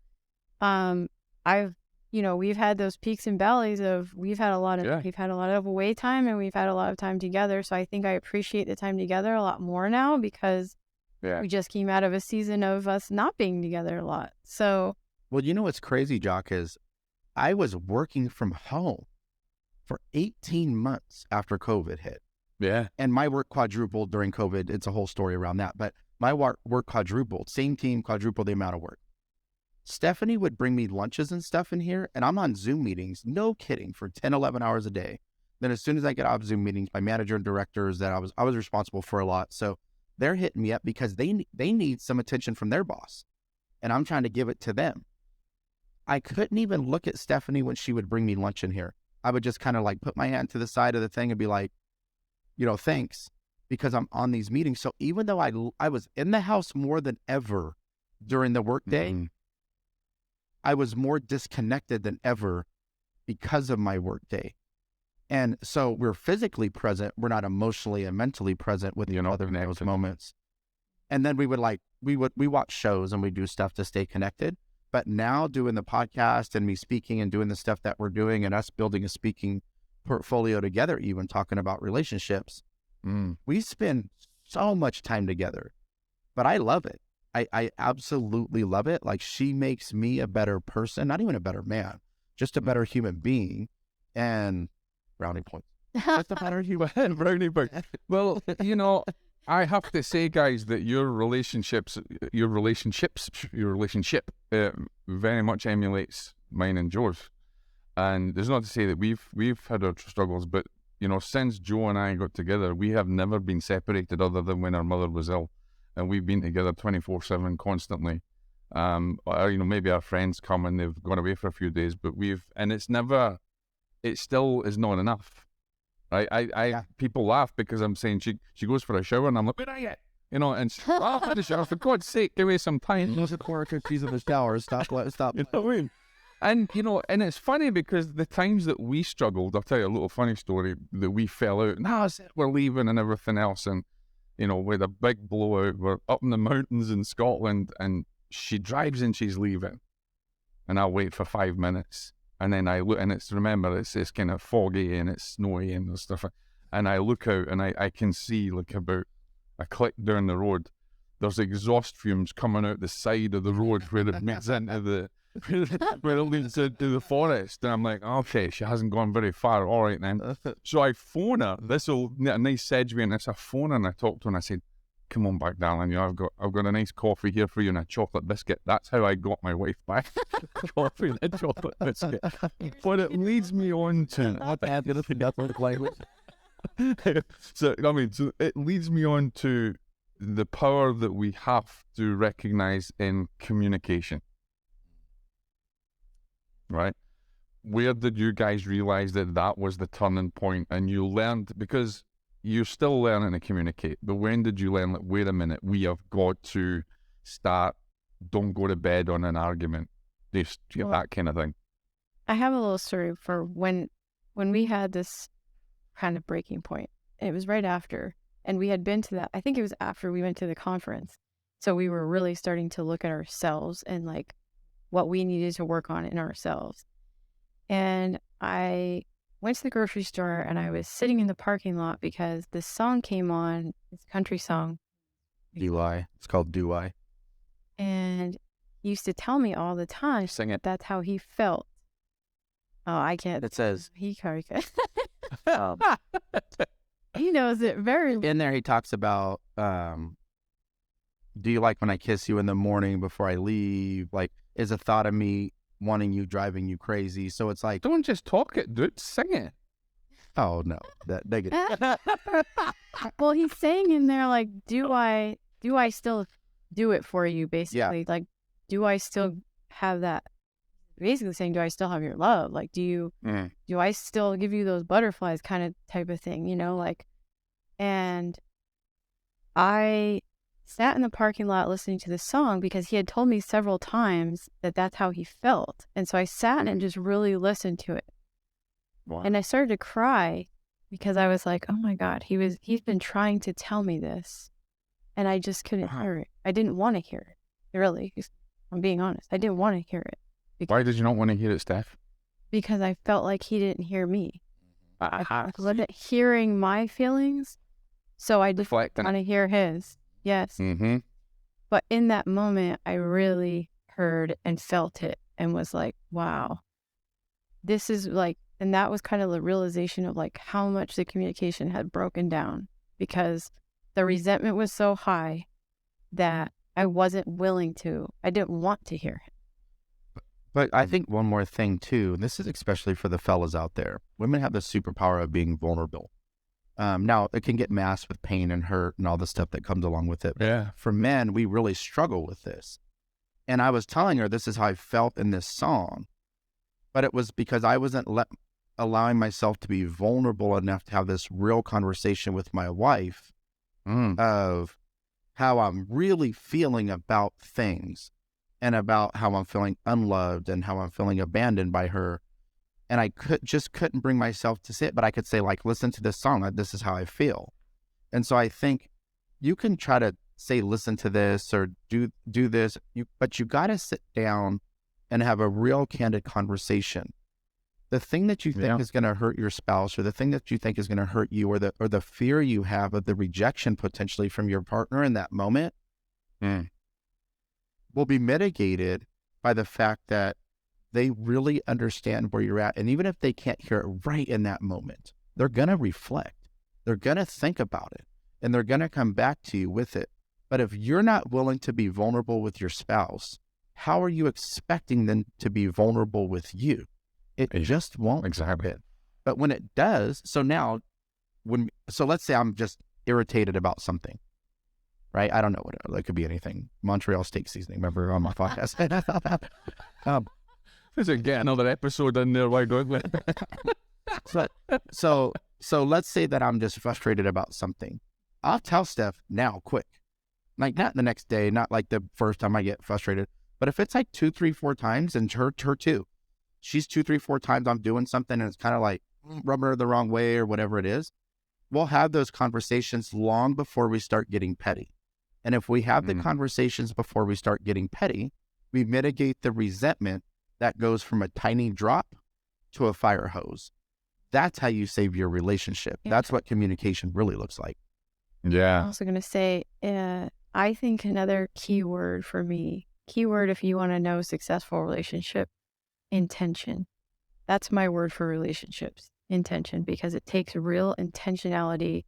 we've had those peaks and valleys of, we've had a lot of away time and we've had a lot of time together. So I think I appreciate the time together a lot more now because we just came out of a season of us not being together a lot. So, well, what's crazy, Jock, is I was working from home for 18 months after COVID hit. Yeah. And my work quadrupled during COVID. It's a whole story around that, but my work quadrupled, same team, quadrupled the amount of work. Stephanie would bring me lunches and stuff in here, and I'm on Zoom meetings, no kidding, for 10, 11 hours a day. Then as soon as I get off Zoom meetings, my manager and directors that I was responsible for a lot. So they're hitting me up because they need some attention from their boss, and I'm trying to give it to them. I couldn't even look at Stephanie when she would bring me lunch in here. I would just kind of like put my hand to the side of the thing and be like, thanks, because I'm on these meetings. So even though I was in the house more than ever during the workday, I was more disconnected than ever because of my workday. And so we're physically present. We're not emotionally and mentally present with other in those moments. And then we watch shows and we do stuff to stay connected. But now doing the podcast and me speaking and doing the stuff that we're doing and us building a speaking portfolio together, even talking about relationships, we spend so much time together, but I love it. I absolutely love it. Like, she makes me a better person, not even a better man, just a better human being. And brownie points. What's the matter you went? Brownie bug. Well, you know, I have to say, guys, that your relationship, very much emulates mine and Joe's. And there's not to say that we've had our struggles, but you know, since Joe and I got together, we have never been separated other than when our mother was ill, and we've been together 24/7 constantly. Or, you know, maybe our friends come and they've gone away for a few days, but it still is not enough. Right? People laugh because I'm saying she goes for a shower and I'm like, where are you? You know, and I've had a shower, for God's sake, give me some time. Those are cookies in the shower. Stop. You know what I mean? And, you know, and it's funny because the times that we struggled, I'll tell you a little funny story, that we fell out. I said we're leaving and everything else. And, you know, with a big blowout, we're up in the mountains in Scotland and she drives and she's leaving. And I'll wait for 5 minutes. And then I look, and it's kind of foggy and it's snowy and stuff. And I look out and I can see like about a click down the road, there's exhaust fumes coming out the side of the road where it meets into the, where it leads into the forest. And I'm like, okay, she hasn't gone very far. All right then. So I phone her. This will a nice segue, and it's a phone, and I talked to her and I said, come on back, darling. You know, I've got a nice coffee here for you and a chocolate biscuit. That's how I got my wife back. Coffee and a chocolate biscuit. But it leads me on to so it leads me on to the power that we have to recognize in communication. Right? Where did you guys realize that was the turning point and you learned, because you're still learning to communicate, but when did you learn, like, wait a minute, we have got to start, don't go to bed on an argument, that kind of thing? I have a little story for when we had this kind of breaking point. It was right after, and we had been to that, I think it was after we went to the conference. So we were really starting to look at ourselves and like what we needed to work on in ourselves. And I went to the grocery store and I was sitting in the parking lot because this song came on, this country song. Do I? It's called Do I. And he used to tell me all the time. Sing it. That's how he felt. Oh, I can't. It says. He knows it very well. In there he talks about, do you like when I kiss you in the morning before I leave? Like, is a thought of me wanting you driving you crazy? So it's like, don't just talk it, dude, sing it. Oh no, that negative. Well, he's saying in there, like, do I still do it for you, basically? Yeah. Like, do I still have that? Basically saying, do I still have your love? Like, do I still give you those butterflies, kind of type of thing, you know? Like, and I sat in the parking lot listening to this song because he had told me several times that that's how he felt. And so I sat and just really listened to it. Wow. And I started to cry because I was like, oh my God, he's been trying to tell me this. And I just couldn't hear it. I didn't want to hear it. Really. I'm being honest. I didn't want to hear it. Why did you not want to hear it, Steph? Because I felt like he didn't hear me. I wasn't hearing my feelings. So I just want to hear his. Yes. Mm-hmm. But in that moment, I really heard and felt it and was like, wow, this is like, and that was kind of the realization of like how much the communication had broken down, because the resentment was so high that I didn't want to hear it. But I think one more thing too, and this is especially for the fellas out there, women have the superpower of being vulnerable. Now, it can get masked with pain and hurt and all the stuff that comes along with it. Yeah. For men, we really struggle with this. And I was telling her this is how I felt in this song, but it was because I wasn't allowing myself to be vulnerable enough to have this real conversation with my wife of how I'm really feeling about things and about how I'm feeling unloved and how I'm feeling abandoned by her. And I couldn't bring myself to say it, but I could say, like, listen to this song. This is how I feel. And so I think you can try to say, listen to this or do this, but you got to sit down and have a real candid conversation. The thing that you think is going to hurt your spouse, or the thing that you think is going to hurt you, or the fear you have of the rejection potentially from your partner in that moment will be mitigated by the fact that they really understand where you're at. And even if they can't hear it right in that moment, they're going to reflect. They're going to think about it, and they're going to come back to you with it. But if you're not willing to be vulnerable with your spouse, how are you expecting them to be vulnerable with you? It just won't. Exactly. But when it does, so let's say I'm just irritated about something, right? I don't know what it could be, anything. Montreal steak seasoning, remember, on my podcast. There's get another episode in there, why don't we? So let's say that I'm just frustrated about something. I'll tell Steph now, quick. Like, not the next day, not like the first time I get frustrated. But if it's like 2, 3, 4 times, and her too, she's 2, 3, 4 times I'm doing something and it's kind of like rubbing her the wrong way or whatever it is, we'll have those conversations long before we start getting petty. And if we have the conversations before we start getting petty, we mitigate the resentment that goes from a tiny drop to a fire hose. That's how you save your relationship. Yeah. That's what communication really looks like. Yeah. I'm also going to say, I think another keyword for me, if you want to know successful relationship, intention. That's my word for relationships, intention, because it takes real intentionality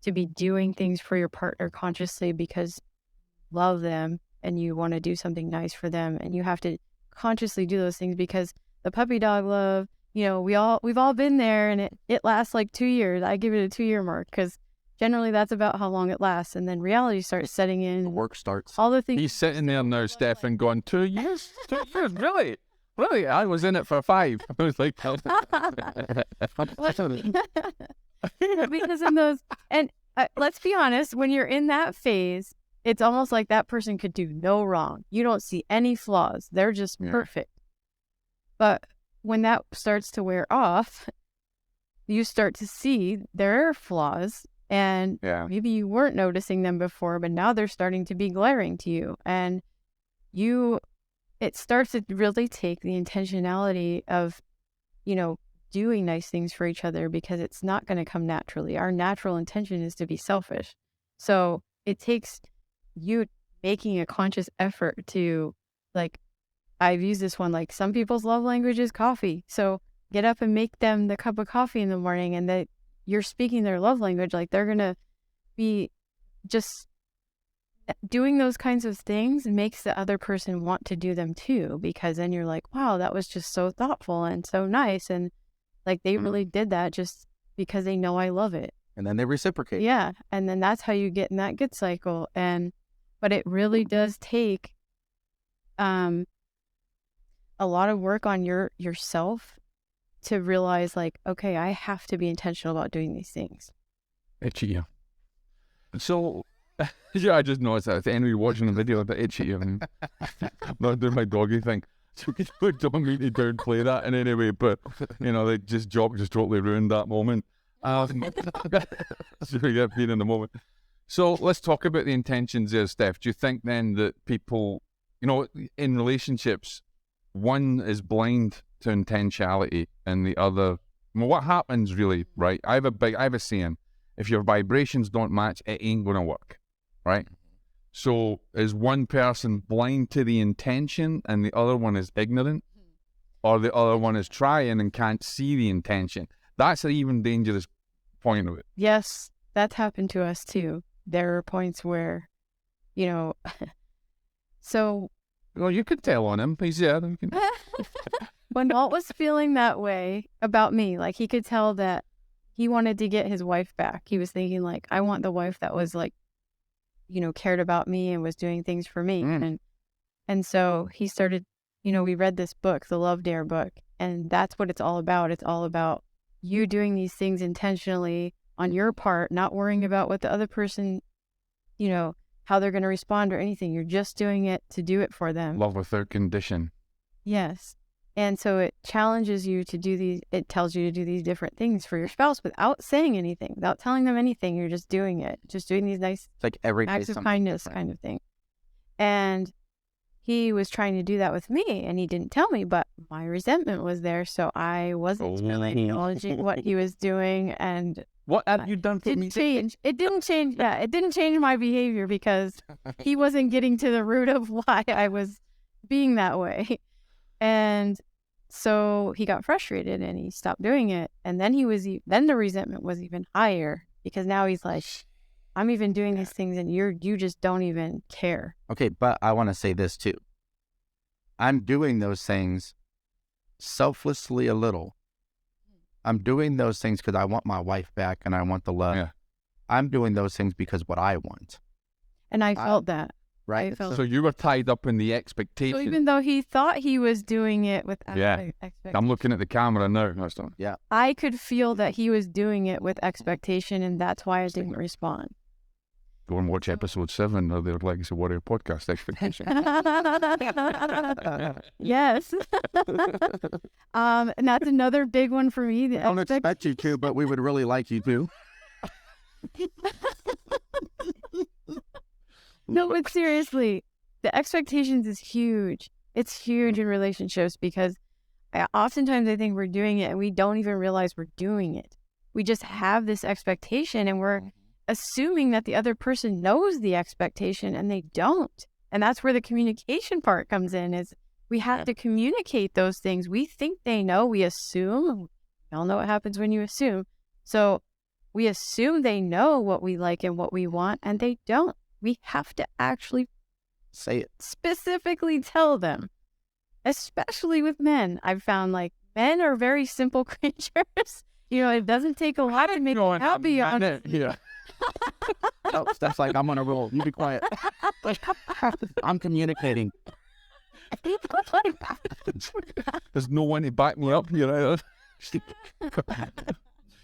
to be doing things for your partner consciously because you love them and you want to do something nice for them, and you have to consciously do those things because the puppy dog love, we've all been there, and it lasts like 2 years. I give it a 2-year mark because generally that's about how long it lasts, and then reality starts setting in. The work starts. All the things. He's sitting there now, Stephen, going, 2 years? 2 years, really? Really? I was in it for 5. I was like, because in those, and let's be honest, when you're in that phase, it's almost like that person could do no wrong. You don't see any flaws. They're just perfect. But when that starts to wear off, you start to see there are flaws, and maybe you weren't noticing them before, but now they're starting to be glaring to you. And it starts to really take the intentionality of, doing nice things for each other, because it's not going to come naturally. Our natural intention is to be selfish. So it takes you making a conscious effort to, like, I've used this one, like, some people's love language is coffee. So get up and make them the cup of coffee in the morning, and that you're speaking their love language. Like, they're going to be just doing those kinds of things makes the other person want to do them too, because then you're like, wow, that was just so thoughtful and so nice. And like, they really did that just because they know I love it. And then they reciprocate. Yeah. And then that's how you get in that good cycle. But it really does take a lot of work on yourself to realize, like, okay, I have to be intentional about doing these things. itchy you. So, I just noticed that at the end of you watching the video about itchy you, and I'm not doing my doggy thing. So we don't mean to downplay that in any way, but Jock just totally ruined that moment. So yeah, being in the moment. So let's talk about the intentions there, Steph. Do you think then that people, in relationships, one is blind to intentionality and the other, what happens really, right? I have a saying, if your vibrations don't match, it ain't gonna work, right? So is one person blind to the intention and the other one is ignorant, or the other one is trying and can't see the intention? That's an even dangerous point of it. Yes, that's happened to us too. There are points where, so. Well, you could tell on him. He's When Walt was feeling that way about me, like, he could tell that he wanted to get his wife back. He was thinking, like, I want the wife that was, like, cared about me and was doing things for me. And so he started, we read this book, the Love Dare book, and that's what it's all about. It's all about you doing these things intentionally on your part, not worrying about what the other person, how they're going to respond or anything. You're just doing it to do it for them. Love without condition. Yes. And so it challenges you to do these, it tells you to do these different things for your spouse without saying anything, without telling them anything. You're just doing it, just doing these nice like acts of kindness kind of thing. And he was trying to do that with me, and he didn't tell me, but my resentment was there. So I wasn't really acknowledging what he was doing. And what have you done for me? It didn't change. Yeah, it didn't change my behavior because he wasn't getting to the root of why I was being that way. And So he got frustrated and he stopped doing it. And then then the resentment was even higher because now he's like, I'm even doing these things and you just don't even care. Okay, but I want to say this too. I'm doing those things selflessly a little. I'm doing those things because I want my wife back and I want the love. Yeah. I'm doing those things because what I want. And I felt that. Right? I felt So you were tied up in the expectation. So even though he thought he was doing it with expectation, I'm looking at the camera now. I could feel that he was doing it with expectation, and that's why I didn't respond. Go and watch episode 7 of the Legacy Warrior podcast, Expectation. Yes. And that's another big one for me. I don't expect you to, but we would really like you to. No, but seriously, the expectations is huge. It's huge in relationships because oftentimes I think we're doing it and we don't even realize we're doing it. We just have this expectation and we're assuming that the other person knows the expectation and they don't. And that's where the communication part comes in, is we have to communicate those things. We think they know, we assume. We all know what happens when you assume. So we assume they know what we like and what we want, and they don't. We have to actually say it, specifically tell them, especially with men. I've found like men are very simple creatures. It doesn't take a lot to make them happy. Yeah. No, Steph's like, I'm on a roll. You be quiet. I'm communicating. There's no one to back me up here.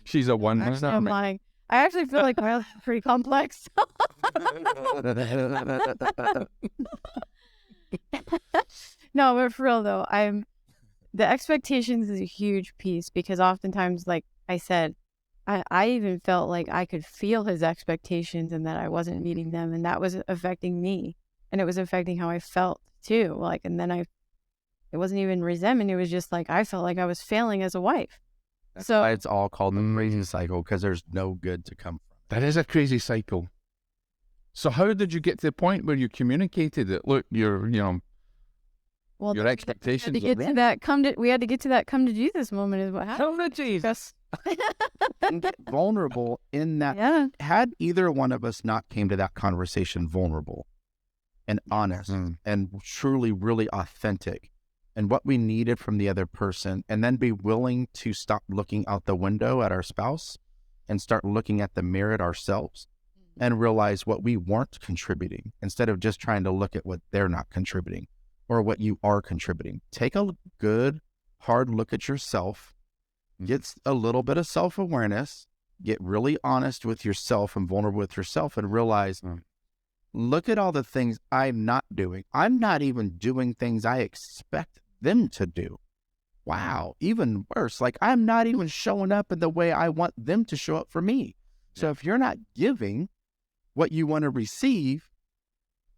She's a one. I'm lying. I actually feel like my life is pretty complex. No, but for real though, the expectations is a huge piece because oftentimes, like I said, I even felt like I could feel his expectations and that I wasn't meeting them, and that was affecting me, and it was affecting how I felt too. Like, and then it wasn't even resentment. It was just like I felt like I was failing as a wife. That's why it's all called the crazy cycle, because there's no good to come from it. That is a crazy cycle. So how did you get to the point where you communicated that, look, your expectations we had to get to that come to Jesus moment is what happened. Come to Jesus. And get vulnerable in that. Yeah. Had either one of us not came to that conversation vulnerable and honest and truly really authentic, and what we needed from the other person, and then be willing to stop looking out the window at our spouse and start looking at the mirror at ourselves and realize what we weren't contributing, instead of just trying to look at what they're not contributing or what you are contributing. Take a good, hard look at yourself, get a little bit of self-awareness, get really honest with yourself and vulnerable with yourself, and realize, look at all the things I'm not doing. I'm not even doing things I expect them to do. Wow, even worse. Like, I'm not even showing up in the way I want them to show up for me. So if you're not giving what you want to receive,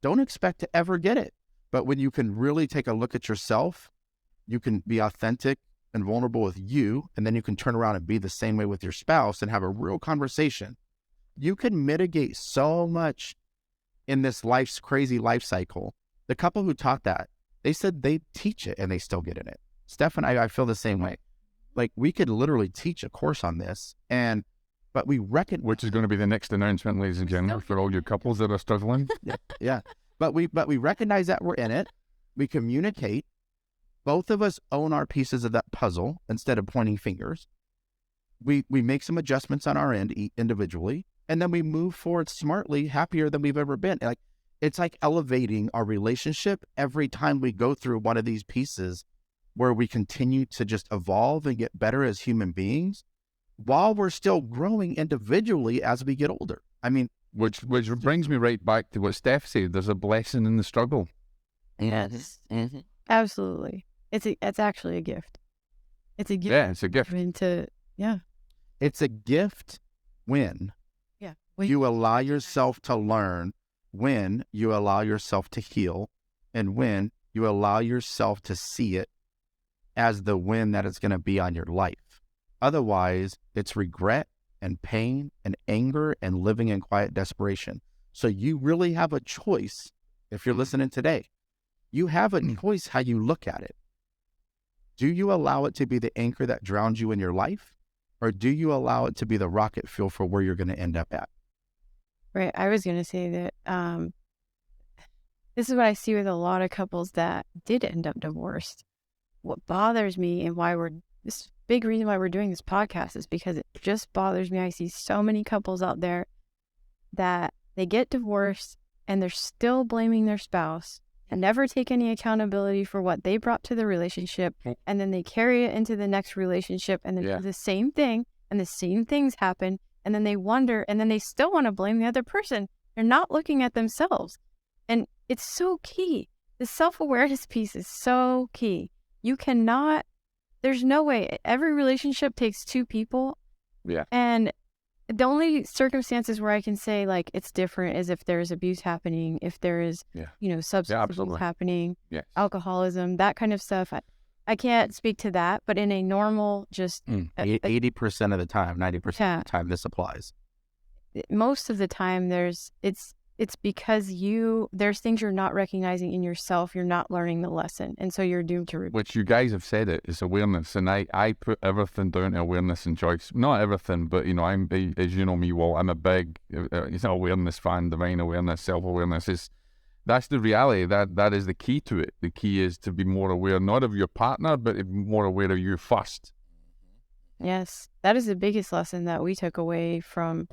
don't expect to ever get it. But when you can really take a look at yourself, you can be authentic and vulnerable with you, and then you can turn around and be the same way with your spouse and have a real conversation. You can mitigate so much in this crazy life cycle. The couple who taught that, they said they teach it and they still get in it. Steph and I feel the same way. Like, we could literally teach a course on this, but we reckon, which is going to be the next announcement, ladies and gentlemen, for all you couples that are struggling. Yeah. But we recognize that we're in it. We communicate. Both of us own our pieces of that puzzle instead of pointing fingers. We make some adjustments on our end individually, and then we move forward smartly, happier than we've ever been. It's like elevating our relationship every time we go through one of these pieces, where we continue to just evolve and get better as human beings while we're still growing individually as we get older. I mean, which brings me right back to what Steph said. There's a blessing in the struggle. Yes. Mm-hmm. Absolutely. It's actually a gift. It's a gift. Yeah, it's a gift. It's a gift when you allow yourself to learn, when you allow yourself to heal, and when you allow yourself to see it as the win that it's going to be on your life. Otherwise, it's regret and pain and anger and living in quiet desperation. So you really have a choice. If you're listening today, you have a choice how you look at it. do you allow it to be the anchor that drowns you in your life? Or do you allow it to be the rocket fuel for where you're going to end up at? Right. I was going to say that this is what I see with a lot of couples that did end up divorced. What bothers me and this big reason why we're doing this podcast is because it just bothers me. I see so many couples out there that they get divorced and they're still blaming their spouse and never take any accountability for what they brought to the relationship. And then they carry it into the next relationship and then do the same thing and the same things happen. And then they wonder and then they still want to blame the other person. They're not looking at themselves. And it's so key. The self-awareness piece is so key. You cannot, there's no way. Every relationship takes two people. Yeah. And the only circumstances where I can say like it's different is if there is abuse happening, if there is, substance abuse happening, alcoholism, that kind of stuff. I can't speak to that, but in a normal, just 80% of the time, 90% of the time, this applies. Most of the time, it's because there's things you're not recognizing in yourself. You're not learning the lesson. And so you're doomed to repeat. Which you guys have said it's awareness. And I put everything down to awareness and choice. Not everything, but, I'm, as you know me, Walt, I'm a big awareness fan, divine awareness, self-awareness. That's the reality. That is the key to it. The key is to be more aware, not of your partner, but more aware of you first. Yes. That is the biggest lesson that we took away from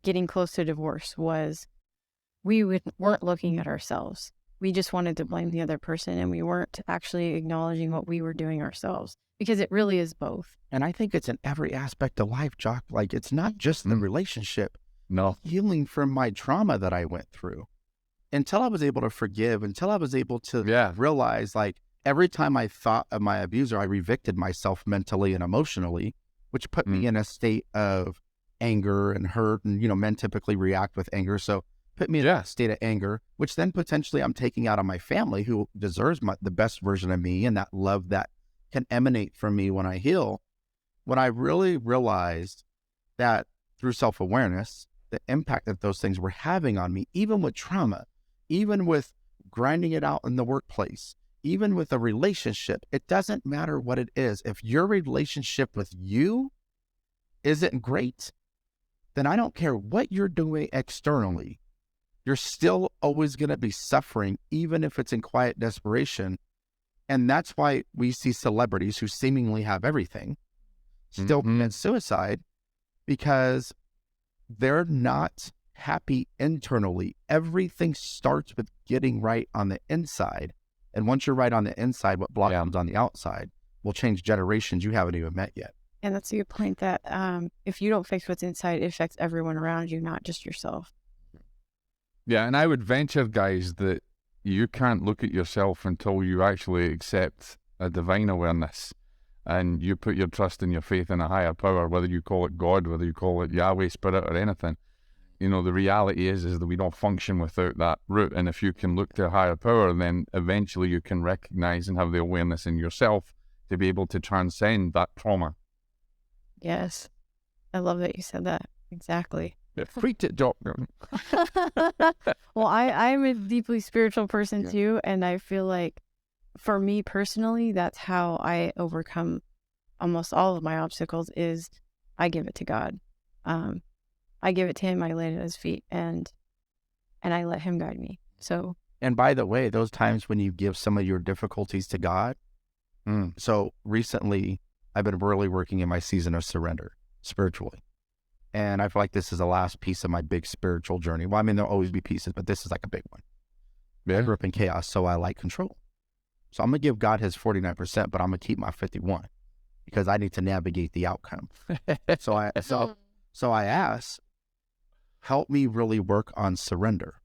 getting close to divorce was we weren't looking at ourselves. We just wanted to blame the other person and we weren't actually acknowledging what we were doing ourselves because it really is both. And I think it's in every aspect of life, Jock. Like it's not just the relationship. No. Healing from my trauma that I went through until I was able to forgive, until I was able to realize like every time I thought of my abuser, I revicted myself mentally and emotionally, which put me in a state of anger and hurt. And, men typically react with anger. So put me in a state of anger, which then potentially I'm taking out on my family who deserves the best version of me and that love that can emanate from me when I heal. When I really realized that through self-awareness, the impact that those things were having on me, even with trauma, even with grinding it out in the workplace, even with a relationship, it doesn't matter what it is. If your relationship with you isn't great, then I don't care what you're doing externally. You're still always going to be suffering, even if it's in quiet desperation. And that's why we see celebrities who seemingly have everything still commit suicide because they're not happy internally. Everything starts with getting right on the inside. And once you're right on the inside, what blossoms on the outside will change generations you haven't even met yet. And that's a good point that if you don't fix what's inside, it affects everyone around you, not just yourself. Yeah, and I would venture, guys, that you can't look at yourself until you actually accept a divine awareness and you put your trust and your faith in a higher power, whether you call it God, whether you call it Yahweh, Spirit, or anything. The reality is that we don't function without that root. And if you can look to a higher power, then eventually you can recognize and have the awareness in yourself to be able to transcend that trauma. Yes. I love that you said that. Exactly. Freaked it, doctor. Well, I'm a deeply spiritual person too, and I feel like for me personally, that's how I overcome almost all of my obstacles is I give it to God. I give it to him, I lay it at his feet, and I let him guide me. So. And by the way, those times when you give some of your difficulties to God, so recently I've been really working in my season of surrender spiritually. And I feel like this is the last piece of my big spiritual journey. Well, I mean, there'll always be pieces, but this is like a big one. I grew up in chaos, so I like control. So I'm going to give God his 49%, but I'm going to keep my 51 because I need to navigate the outcome. So I asked, help me really work on surrender.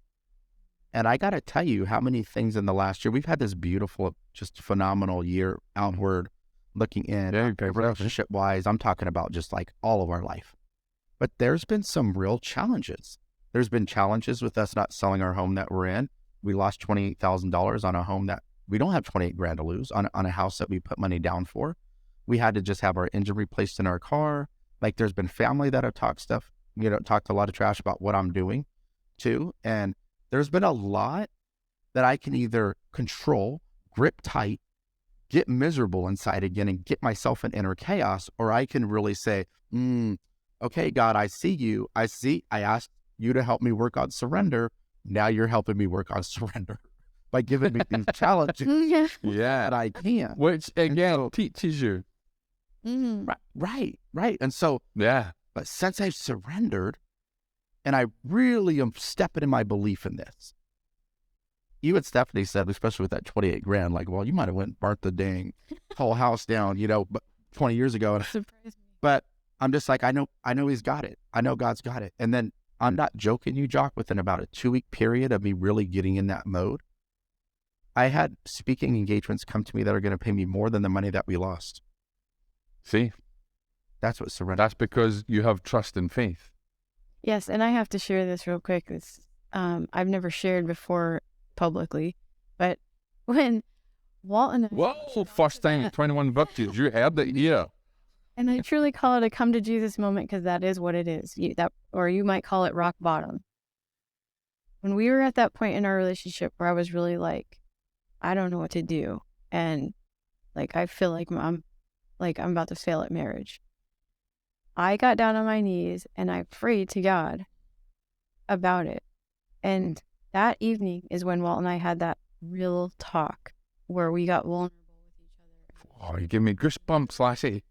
And I got to tell you how many things in the last year, we've had this beautiful, just phenomenal year outward looking in, relationship-wise. I'm talking about just like all of our life. But there's been some real challenges. There's been challenges with us not selling our home that we're in. We lost $28,000 on a home that we don't have 28 grand to lose on a house that we put money down for. We had to just have our engine replaced in our car. Like there's been family that have talked a lot of trash about what I'm doing too. And there's been a lot that I can either control, grip tight, get miserable inside again and get myself in inner chaos, or I can really say, okay, God, I see you. I asked you to help me work on surrender. Now you're helping me work on surrender by giving me these challenges Yeah. that I can. Which, again, teaches you. Right. And so, Yeah. but since I've surrendered and I really am stepping in my belief in this, you and Stephanie said, especially with that 28 grand, like, well, you might have went and burnt the dang whole house down, but 20 years ago. Surprised me. But I'm just like, I know he's got it. I know God's got it. And then I'm not joking you, Jock, within about a 2-week period of me really getting in that mode, I had speaking engagements come to me that are going to pay me more than the money that we lost. See, that's what surrender. That's because you have trust and faith. Yes, and I have to share this real quick. It's I've never shared before publicly, but when Walt and I, Whoa, first time at 21 Virtues, you heard it here. and I truly call it a come to Jesus moment, because that is what it is. Or you might call it rock bottom. When we were at that point in our relationship where I was really like, I don't know what to do, and like I feel like I'm about to fail at marriage, I got down on my knees and I prayed to God about it. And that evening is when Walt and I had that real talk where we got vulnerable with each other. Oh, you give me goosebumps, Lassie.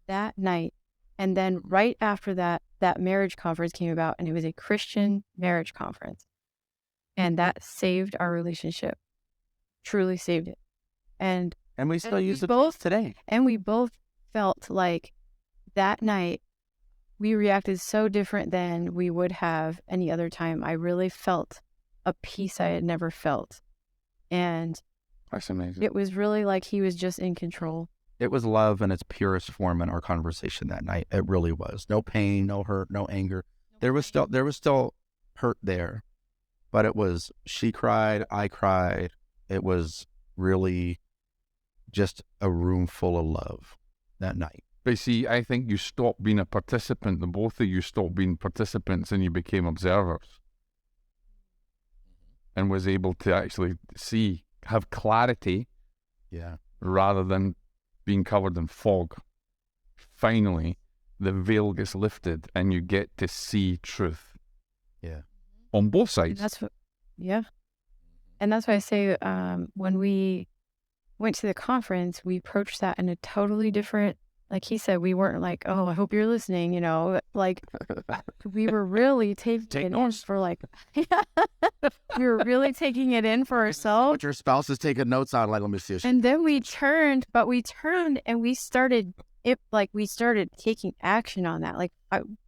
That night. And then right after that marriage conference came about, and it was a Christian marriage conference. And that saved our relationship. Truly saved it. And we still use it both today. And we both felt like that night we reacted so different than we would have any other time. I really felt a peace I had never felt. And that's amazing. It was really like he was just in control. It was love in its purest form in our conversation that night. It really was. No pain, no hurt, no anger. There was still hurt there, but it was, she cried, I cried. It was really just a room full of love that night. But see, I think you stopped being a participant. The both of you stopped being participants and you became observers. And was able to actually have clarity. Yeah. Rather than being covered in fog. Finally, the veil gets lifted and you get to see truth. Yeah. On both sides. And that's why I say when we went to the conference, we approached that in a totally different, like he said, we weren't like, oh, I hope you're listening, like we were really taking it in for we were really taking it in for ourselves. What your spouse is taking notes on, let me see. And then we turned and we started taking action on that. Like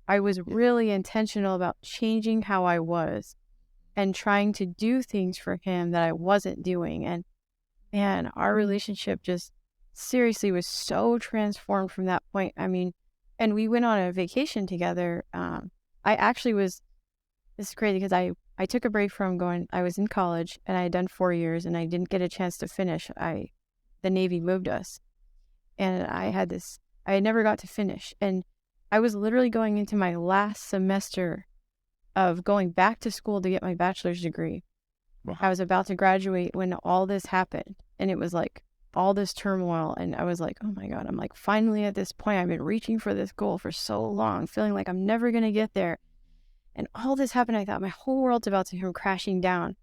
I was really intentional about changing how I was and trying to do things for him that I wasn't doing. And man, our relationship just seriously was so transformed from that point. I mean, and we went on a vacation together. This is crazy because I took a break from I was in college and I had done 4 years and I didn't get a chance to finish. The Navy moved us and I had never got to finish. And I was literally going into my last semester of going back to school to get my bachelor's degree. Wow. I was about to graduate when all this happened, and it was like all this turmoil, and I was like, oh my God, I'm like finally at this point. I've been reaching for this goal for so long, feeling like I'm never going to get there. And all this happened. I thought my whole world's about to come crashing down.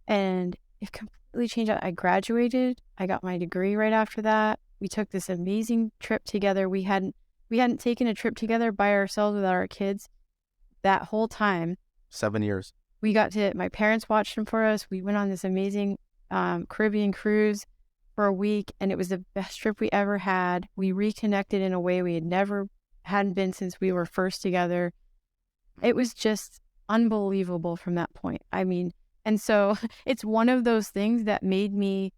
And it completely changed. I graduated. I got my degree right after that. We took this amazing trip together. We hadn't taken a trip together by ourselves without our kids that whole time. 7 years. My parents watched them for us. We went on this amazing Caribbean cruise for a week, and it was the best trip we ever had. We reconnected in a way we hadn't been since we were first together. It was just unbelievable from that point. I mean, and so it's one of those things that made me,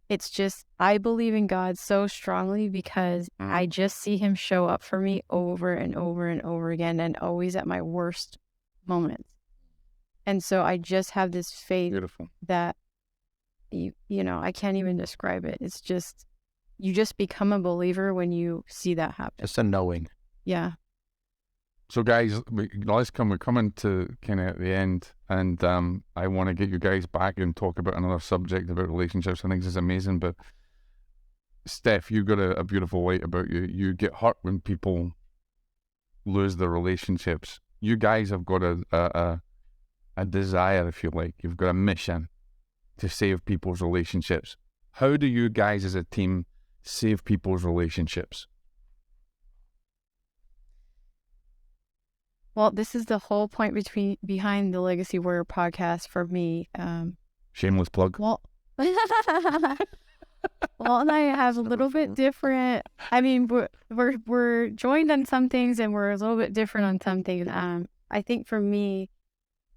it's just, I believe in God so strongly because I just see him show up for me over and over and over again, and always at my worst moments. And so I just have this faith Beautiful. That, I can't even describe it. It's just, you just become a believer when you see that happen. Just a knowing. Yeah. So guys, we're coming to kind of at the end, and I want to get you guys back and talk about another subject about relationships. I think this is amazing, but Steph, you've got a beautiful light about you. You get hurt when people lose their relationships. You guys have got a desire, if you like. You've got a mission to save people's relationships. How do you guys as a team save people's relationships? Well, this is the whole point behind the Legacy Warrior podcast for me. Shameless plug. Well, Walt and I have a little bit different. I mean, we're joined on some things, and we're a little bit different on some things. I think for me,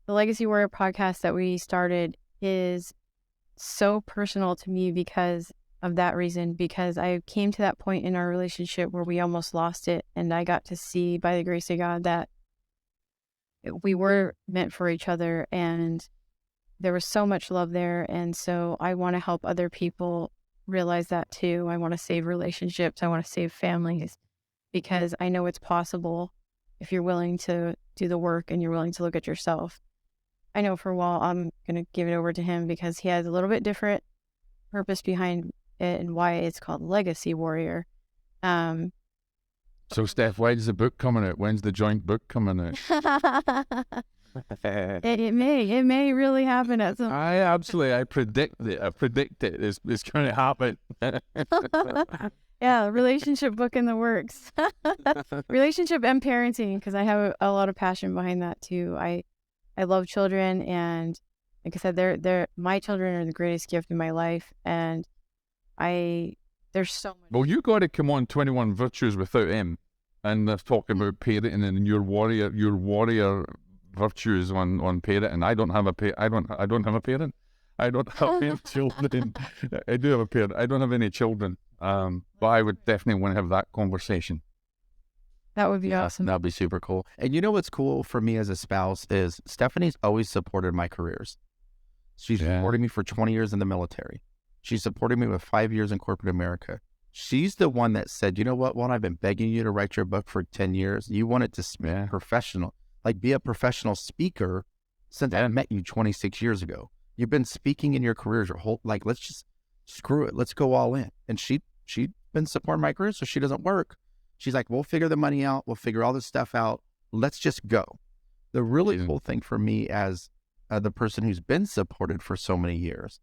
the Legacy Warrior podcast that we started is so personal to me because of that reason. Because I came to that point in our relationship where we almost lost it, and I got to see, by the grace of God, that we were meant for each other, and there was so much love there. And so I want to help other people realize that too. I want to save relationships. I want to save families, because I know it's possible if you're willing to do the work and you're willing to look at yourself. I know for a while I'm going to give it over to him because he has a little bit different purpose behind it and why it's called Legacy Warrior. So, Steph, when's the book coming out? When's the joint book coming out? It may really happen at some. I predict it. I predict it. It's going to happen. Yeah, relationship book in the works. Relationship and parenting, because I have a lot of passion behind that too. I love children, and like I said, they're my children are the greatest gift in my life, and there's so much. Well, you got to come on 21 Virtues Without him, and they're talking about parenting and your warrior virtues on parenting. I don't have a parent. I don't have a parent. I don't have any children. I do have a parent. I don't have any children. But I would definitely want to have that conversation. That would be awesome. That'd be super cool. And you know what's cool for me as a spouse is Stephanie's always supported my careers. She's supported me for 20 years in the military. She supported me with 5 years in corporate America. She's the one that said, you know what, I've been begging you to write your book for 10 years. You wanted to speak professional, like be a professional speaker since I met you 26 years ago. You've been speaking in your careers your whole, like, let's just screw it. Let's go all in. And she'd been supporting my career, so she doesn't work. She's like, we'll figure the money out. We'll figure all this stuff out. Let's just go. The really cool thing for me as the person who's been supported for so many years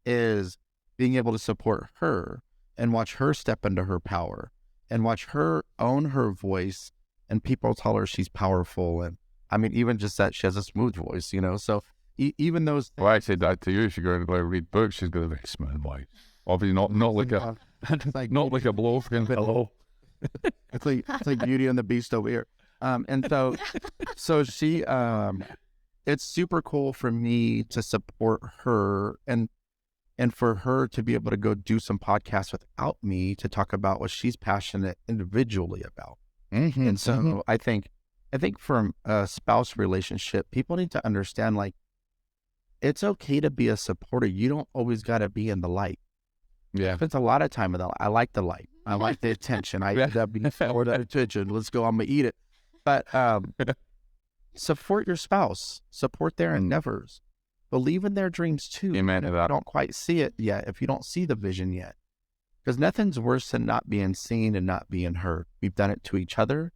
is being able to support her and watch her step into her power and watch her own her voice, and people tell her she's powerful. And I mean, even just that she has a smooth voice, you know? So even those... Well, I said that to you. She's going to read books. She's got a very smooth voice. Obviously not like a... like not like a bloke in hello. It's like Beauty and the Beast over here. And so she, it's super cool for me to support her and for her to be able to go do some podcasts without me to talk about what she's passionate individually about. Mm-hmm, and so I think from a spouse relationship, people need to understand, like, it's okay to be a supporter. You don't always got to be in the light. Yeah. It's a lot of time in the light. I like the light. I like the attention. I end up being for that attention. Let's go. I'm going to eat it. But support your spouse. Support their endeavors. Believe in their dreams too. Amen to that. If you don't quite see it yet, if you don't see the vision yet. Because nothing's worse than not being seen and not being heard. We've done it to each other.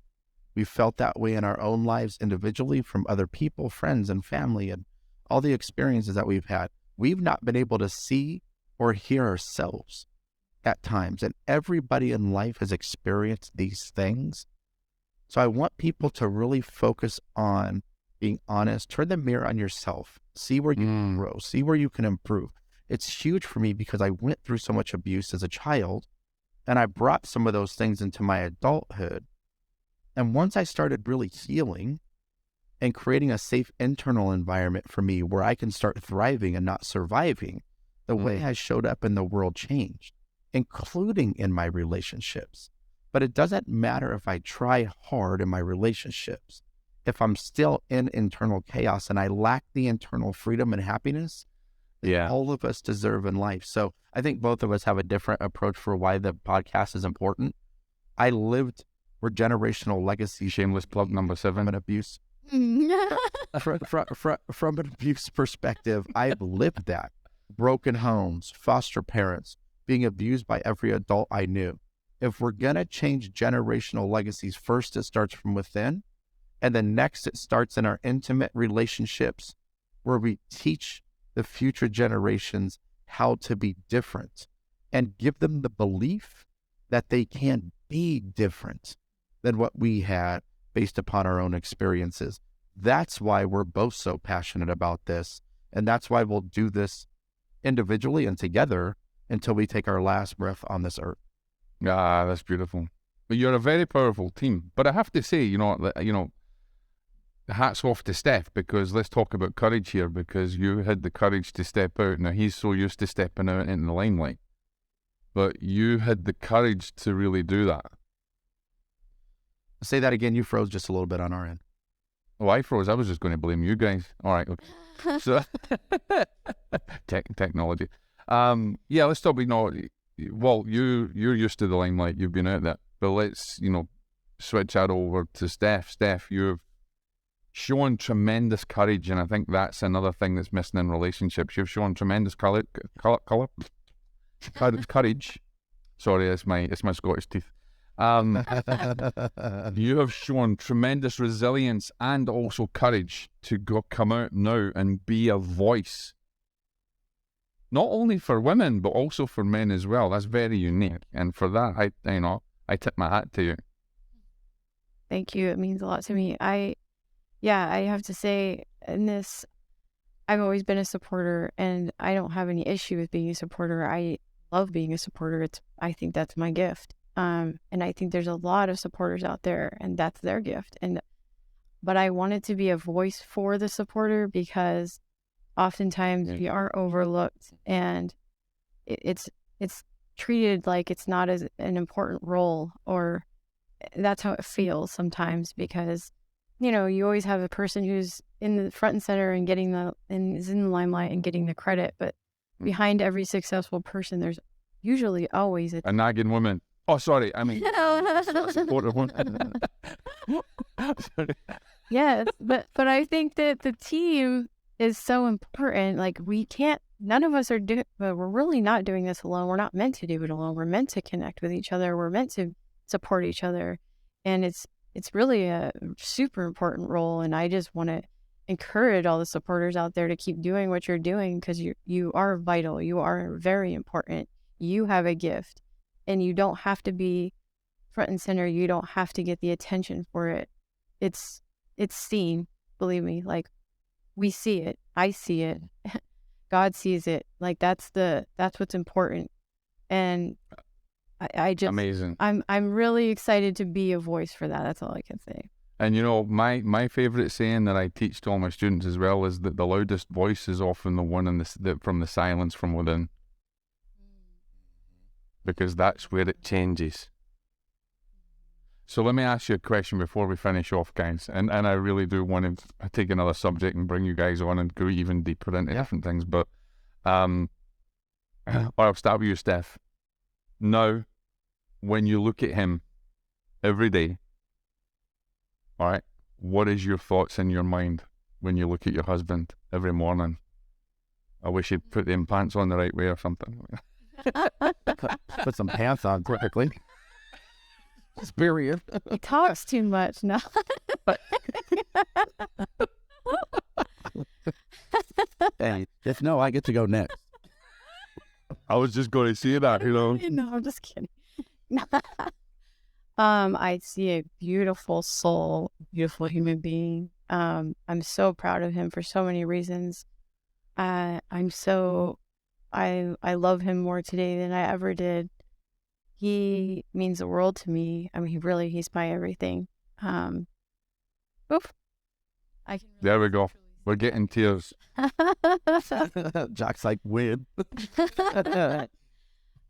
We've felt that way in our own lives individually from other people, friends and family, and all the experiences that we've had. We've not been able to see or hear ourselves at times. And everybody in life has experienced these things. So I want people to really focus on being honest. Turn the mirror on yourself. See where you can grow. See where you can improve. It's huge for me because I went through so much abuse as a child, and I brought some of those things into my adulthood. And once I started really healing and creating a safe internal environment for me where I can start thriving and not surviving, the way I showed up in the world changed, including in my relationships. But it doesn't matter if I try hard in my relationships. If I'm still in internal chaos and I lack the internal freedom and happiness that all of us deserve in life. So I think both of us have a different approach for why the podcast is important. I lived generational legacy. Shameless plug number 7. From an abuse. from an abuse perspective, I've lived that. Broken homes, foster parents, being abused by every adult I knew. If we're going to change generational legacies, first it starts from within, and then next it starts in our intimate relationships where we teach the future generations how to be different and give them the belief that they can be different than what we had based upon our own experiences. That's why we're both so passionate about this. And that's why we'll do this individually and together until we take our last breath on this earth. Ah, that's beautiful. But you're a very powerful team. But I have to say, hats off to Steph, because let's talk about courage here, because you had the courage to step out. Now, he's so used to stepping out in the limelight, but you had the courage to really do that. Say that again. You froze just a little bit on our end. Oh, I froze. I was just going to blame you guys. All right. Okay. So, technology. Yeah, let's talk, Walt, you're used to the limelight. You've been out there. But let's, switch that over to Steph. Steph, you've shown tremendous courage, and I think that's another thing that's missing in relationships. You've shown tremendous courage. Sorry, it's my Scottish teeth. You have shown tremendous resilience and also courage to come out now and be a voice, not only for women but also for men as well. That's very unique, and for that, I tip my hat to you. Thank you. It means a lot to me. I have to say, in this, I've always been a supporter, and I don't have any issue with being a supporter. I love being a supporter. I think that's my gift. And I think there's a lot of supporters out there, and that's their gift. But I wanted to be a voice for the supporter, because oftentimes we are overlooked, and it's treated like it's not as an important role, or that's how it feels sometimes, because you always have a person who's in the front and center and is in the limelight and getting the credit, but behind every successful person, there's usually always a nagging woman. Oh, sorry. I mean, supportive woman. Sorry. Yes, but I think that the team is so important. Like, none of us are but we're really not doing this alone. We're not meant to do it alone. We're meant to connect with each other. We're meant to support each other. And it's really a super important role. And I just want to encourage all the supporters out there to keep doing what you're doing, because you are vital. You are very important. You have a gift, and you don't have to be front and center. You don't have to get the attention for it. It's seen, believe me. Like, we see it. I see it. God sees it. Like, that's what's important. And I just amazing. I'm really excited to be a voice for that. That's all I can say. And my favorite saying that I teach to all my students as well is that the loudest voice is often the one from the silence from within, because that's where it changes. So let me ask you a question before we finish off, guys. And I really do want to take another subject and bring you guys on and go even deeper into different things. But I'll start with you, Steph. Now, when you look at him every day, all right, what is your thoughts in your mind when you look at your husband every morning? I wish he'd put them pants on the right way or something. Put some pants on quickly. Period. He talks too much now. Hey, just know I get to go next. I was just going to say that, No, I'm just kidding. I see a beautiful soul, beautiful human being. I'm so proud of him for so many reasons. I love him more today than I ever did. He means the world to me. I mean, he's my everything. There we go. We're getting tears. Jock's like, win.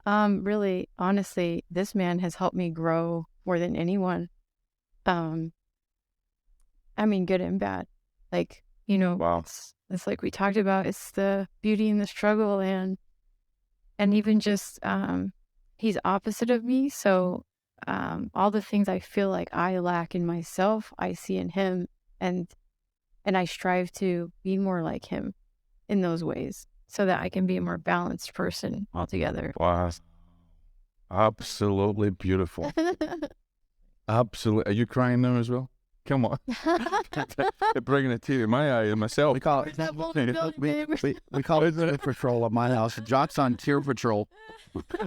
Really, honestly, this man has helped me grow more than anyone. I mean, good and bad. Like, Wow. It's like we talked about, it's the beauty and the struggle, and even just, he's opposite of me. So, all the things I feel like I lack in myself, I see in him, and I strive to be more like him in those ways. so that I can be a more balanced person altogether. Wow. Absolutely beautiful. Absolutely. Are you crying now as well? Come on. They're bringing a tear in my eye and myself. We call it we call it tear patrol at my house. Jock's on tear patrol.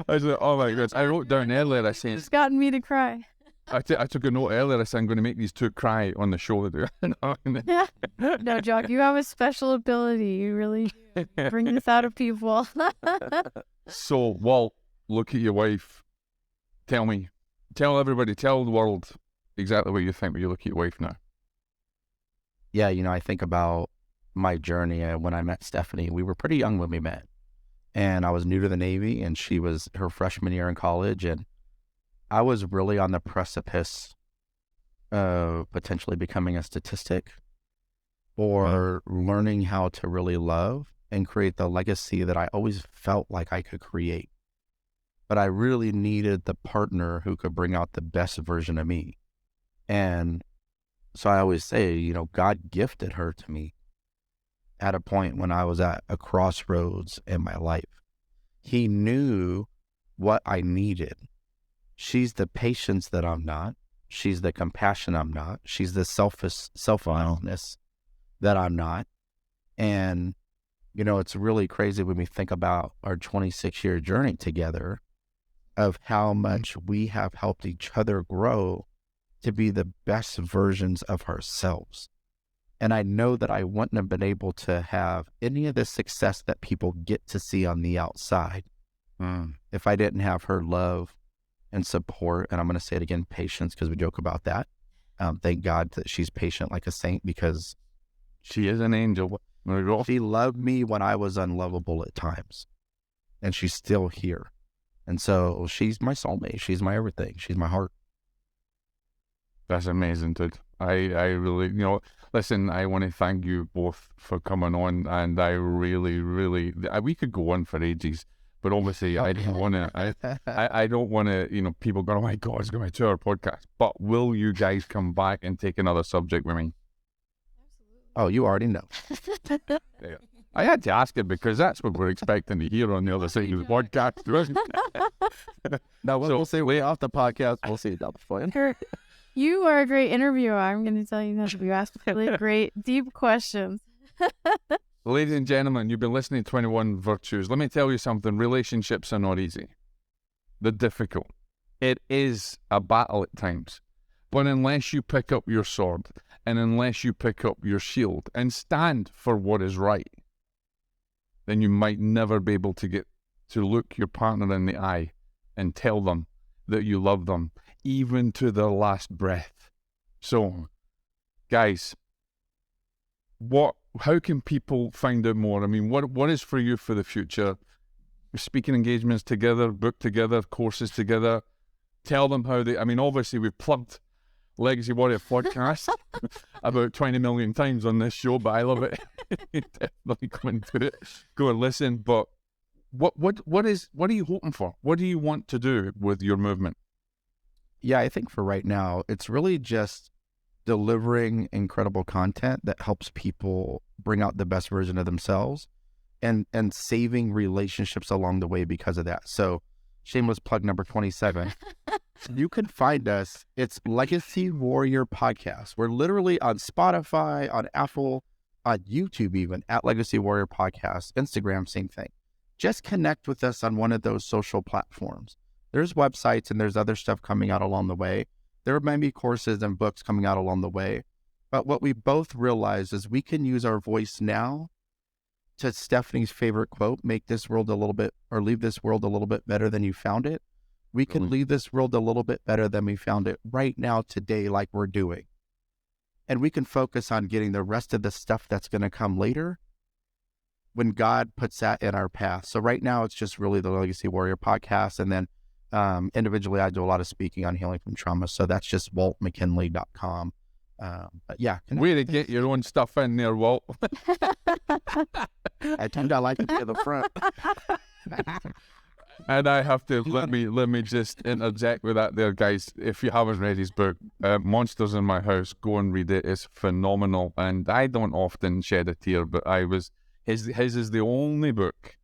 I was like, oh my goodness. I wrote down earlier, I said, It's gotten me to cry. I took a note earlier, I said, I'm going to make these two cry on the show. No, Jock, you have a special ability. You really bring this out of people. So, Walt, look at your wife. Tell everybody, tell the world exactly what you think when you look at your wife now. Yeah, I think about my journey when I met Stephanie. We were pretty young when we met. And I was new to the Navy, and she was her freshman year in college. And I was really on the precipice of potentially becoming a statistic or learning how to really love and create the legacy that I always felt like I could create. But I really needed the partner who could bring out the best version of me. And so I always say, God gifted her to me at a point when I was at a crossroads in my life. He knew what I needed. She's the patience that I'm not. She's the compassion I'm not. She's the selflessness that I'm not. And, it's really crazy when we think about our 26-year journey together of how much we have helped each other grow to be the best versions of ourselves. And I know that I wouldn't have been able to have any of the success that people get to see on the outside if I didn't have her love and support. And I'm going to say it again, patience, because we joke about that. Thank God that she's patient like a saint, because she is an angel. She loved me when I was unlovable at times. And she's still here. And so she's my soulmate. She's my everything. She's my heart. That's amazing, dude. I really, listen, I want to thank you both for coming on, and I really, we could go on for ages, but obviously I don't want to, I don't want to, people going, oh my God, it's going to be a 2-hour podcast, but will you guys come back and take another subject with me? Oh, you already know. Yeah. I had to ask it because that's what we're expecting to hear on the other side of the podcast. No, we'll say way off the podcast. We'll see down the phone. You are a great interviewer. I'm going to tell you that. You asked really great, deep questions. Ladies and gentlemen, you've been listening to 21 Virtues. Let me tell you something. Relationships are not easy. They're difficult. It is a battle at times. But unless you pick up your sword and unless you pick up your shield and stand for what is right, then you might never be able to get to look your partner in the eye and tell them that you love them, even to their last breath. So, guys, how can people find out more? I mean, what is for you for the future? Speaking engagements together, book together, courses together. Tell them how obviously we've plugged Legacy Warrior podcast about 20 million times on this show, but I love it. Definitely go and do it. Go and listen. But what are you hoping for? What do you want to do with your movement? Yeah, I think for right now, it's really just delivering incredible content that helps people bring out the best version of themselves and saving relationships along the way because of that. So shameless plug number 27. You can find us. It's Legacy Warrior Podcast. We're literally on Spotify, on Apple, on YouTube even, at Legacy Warrior Podcast. Instagram, same thing. Just connect with us on one of those social platforms. There's websites and there's other stuff coming out along the way. There may be courses and books coming out along the way. But what we both realize is we can use our voice now to Stephanie's favorite quote, make this world a little bit, or leave this world a little bit better than you found it. We can leave this world a little bit better than we found it right now, today, like we're doing. And we can focus on getting the rest of the stuff that's going to come later when God puts that in our path. So right now, it's just really the Legacy Warrior Podcast. And then individually, I do a lot of speaking on healing from trauma. So that's just waltmckinley.com. But yeah. Way to get your own stuff in there, Walt. I tend to like to be at the front. And I have to let me just interject with that there, guys. If you haven't read his book, Monsters in My House, go and read it. It's phenomenal. And I don't often shed a tear, but I was, His is the only book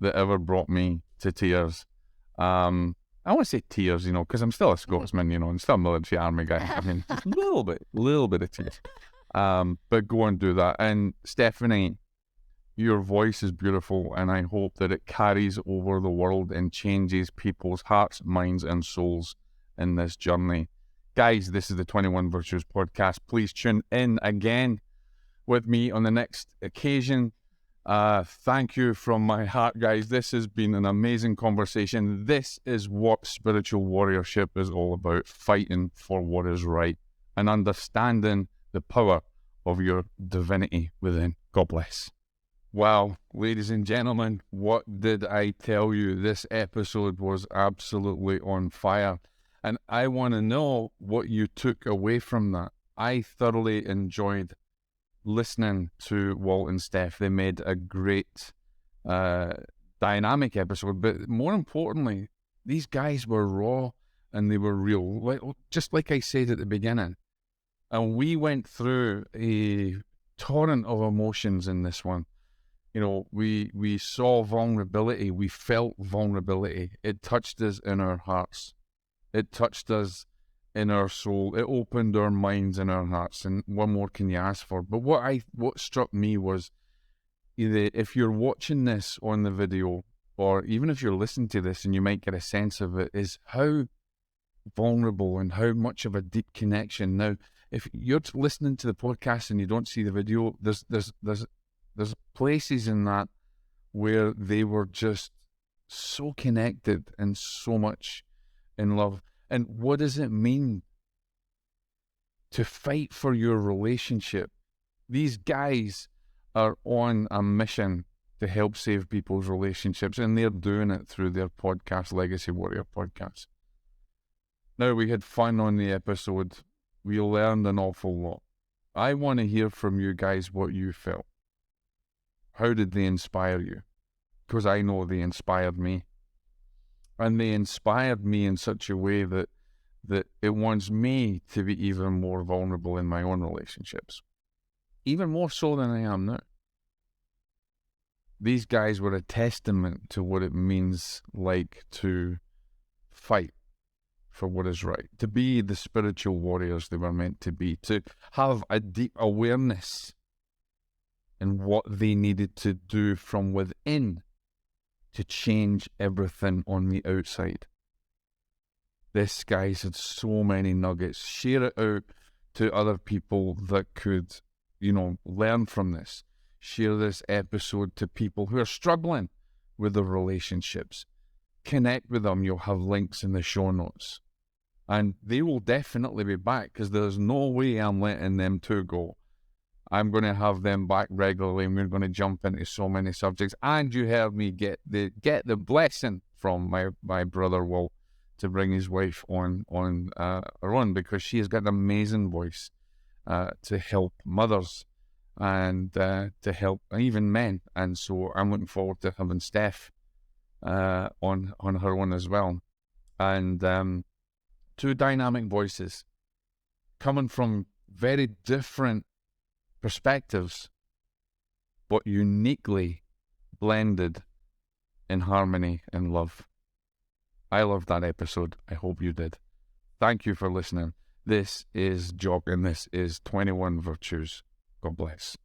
that ever brought me to tears. I want to say tears, because I'm still a Scotsman, and still a military army guy. I mean, just a little bit of tears. But go and do that. And Stephanie, your voice is beautiful, and I hope that it carries over the world and changes people's hearts, minds, and souls in this journey. Guys, this is the 21 Virtues podcast. Please tune in again with me on the next occasion. Thank you from my heart, guys. This has been an amazing conversation. This is what spiritual warriorship is all about, fighting for what is right and understanding the power of your divinity within. God bless. Wow, ladies and gentlemen, what did I tell you? This episode was absolutely on fire. And I want to know what you took away from that. I thoroughly enjoyed listening to Walt and Steph. They made a great dynamic episode, but more importantly, these guys were raw and they were real, just like I said at the beginning. And we went through a torrent of emotions in this one. We saw vulnerability, we felt vulnerability. It touched us in our hearts. It touched us in our soul. It opened our minds and our hearts. And what more can you ask for? But what struck me was, if you're watching this on the video, or even if you're listening to this and you might get a sense of it, is how vulnerable and how much of a deep connection. Now, if you're listening to the podcast and you don't see the video, there's places in that where they were just so connected and so much in love. And what does it mean to fight for your relationship? These guys are on a mission to help save people's relationships, and they're doing it through their podcast, Legacy Warrior Podcast. Now, we had fun on the episode. We learned an awful lot. I want to hear from you guys what you felt. How did they inspire you? Because I know they inspired me. And they inspired me in such a way that it wants me to be even more vulnerable in my own relationships. Even more so than I am now. These guys were a testament to what it means like to fight for what is right, to be the spiritual warriors they were meant to be, to have a deep awareness in what they needed to do from within to change everything on the outside. This guy's had so many nuggets. Share it out to other people that could, learn from this. Share this episode to people who are struggling with their relationships. Connect with them. You'll have links in the show notes. And they will definitely be back, because there's no way I'm letting them two go. I'm going to have them back regularly, and we're going to jump into so many subjects. And you heard me get the blessing from my brother Walt to bring his wife on her own, because she has got an amazing voice to help mothers and to help even men. And so I'm looking forward to having Steph on her one as well. And two dynamic voices coming from very different perspectives, but uniquely blended in harmony and love. I loved that episode. I hope you did. Thank you for listening. This is Jock, and this is 21 Virtues. God bless.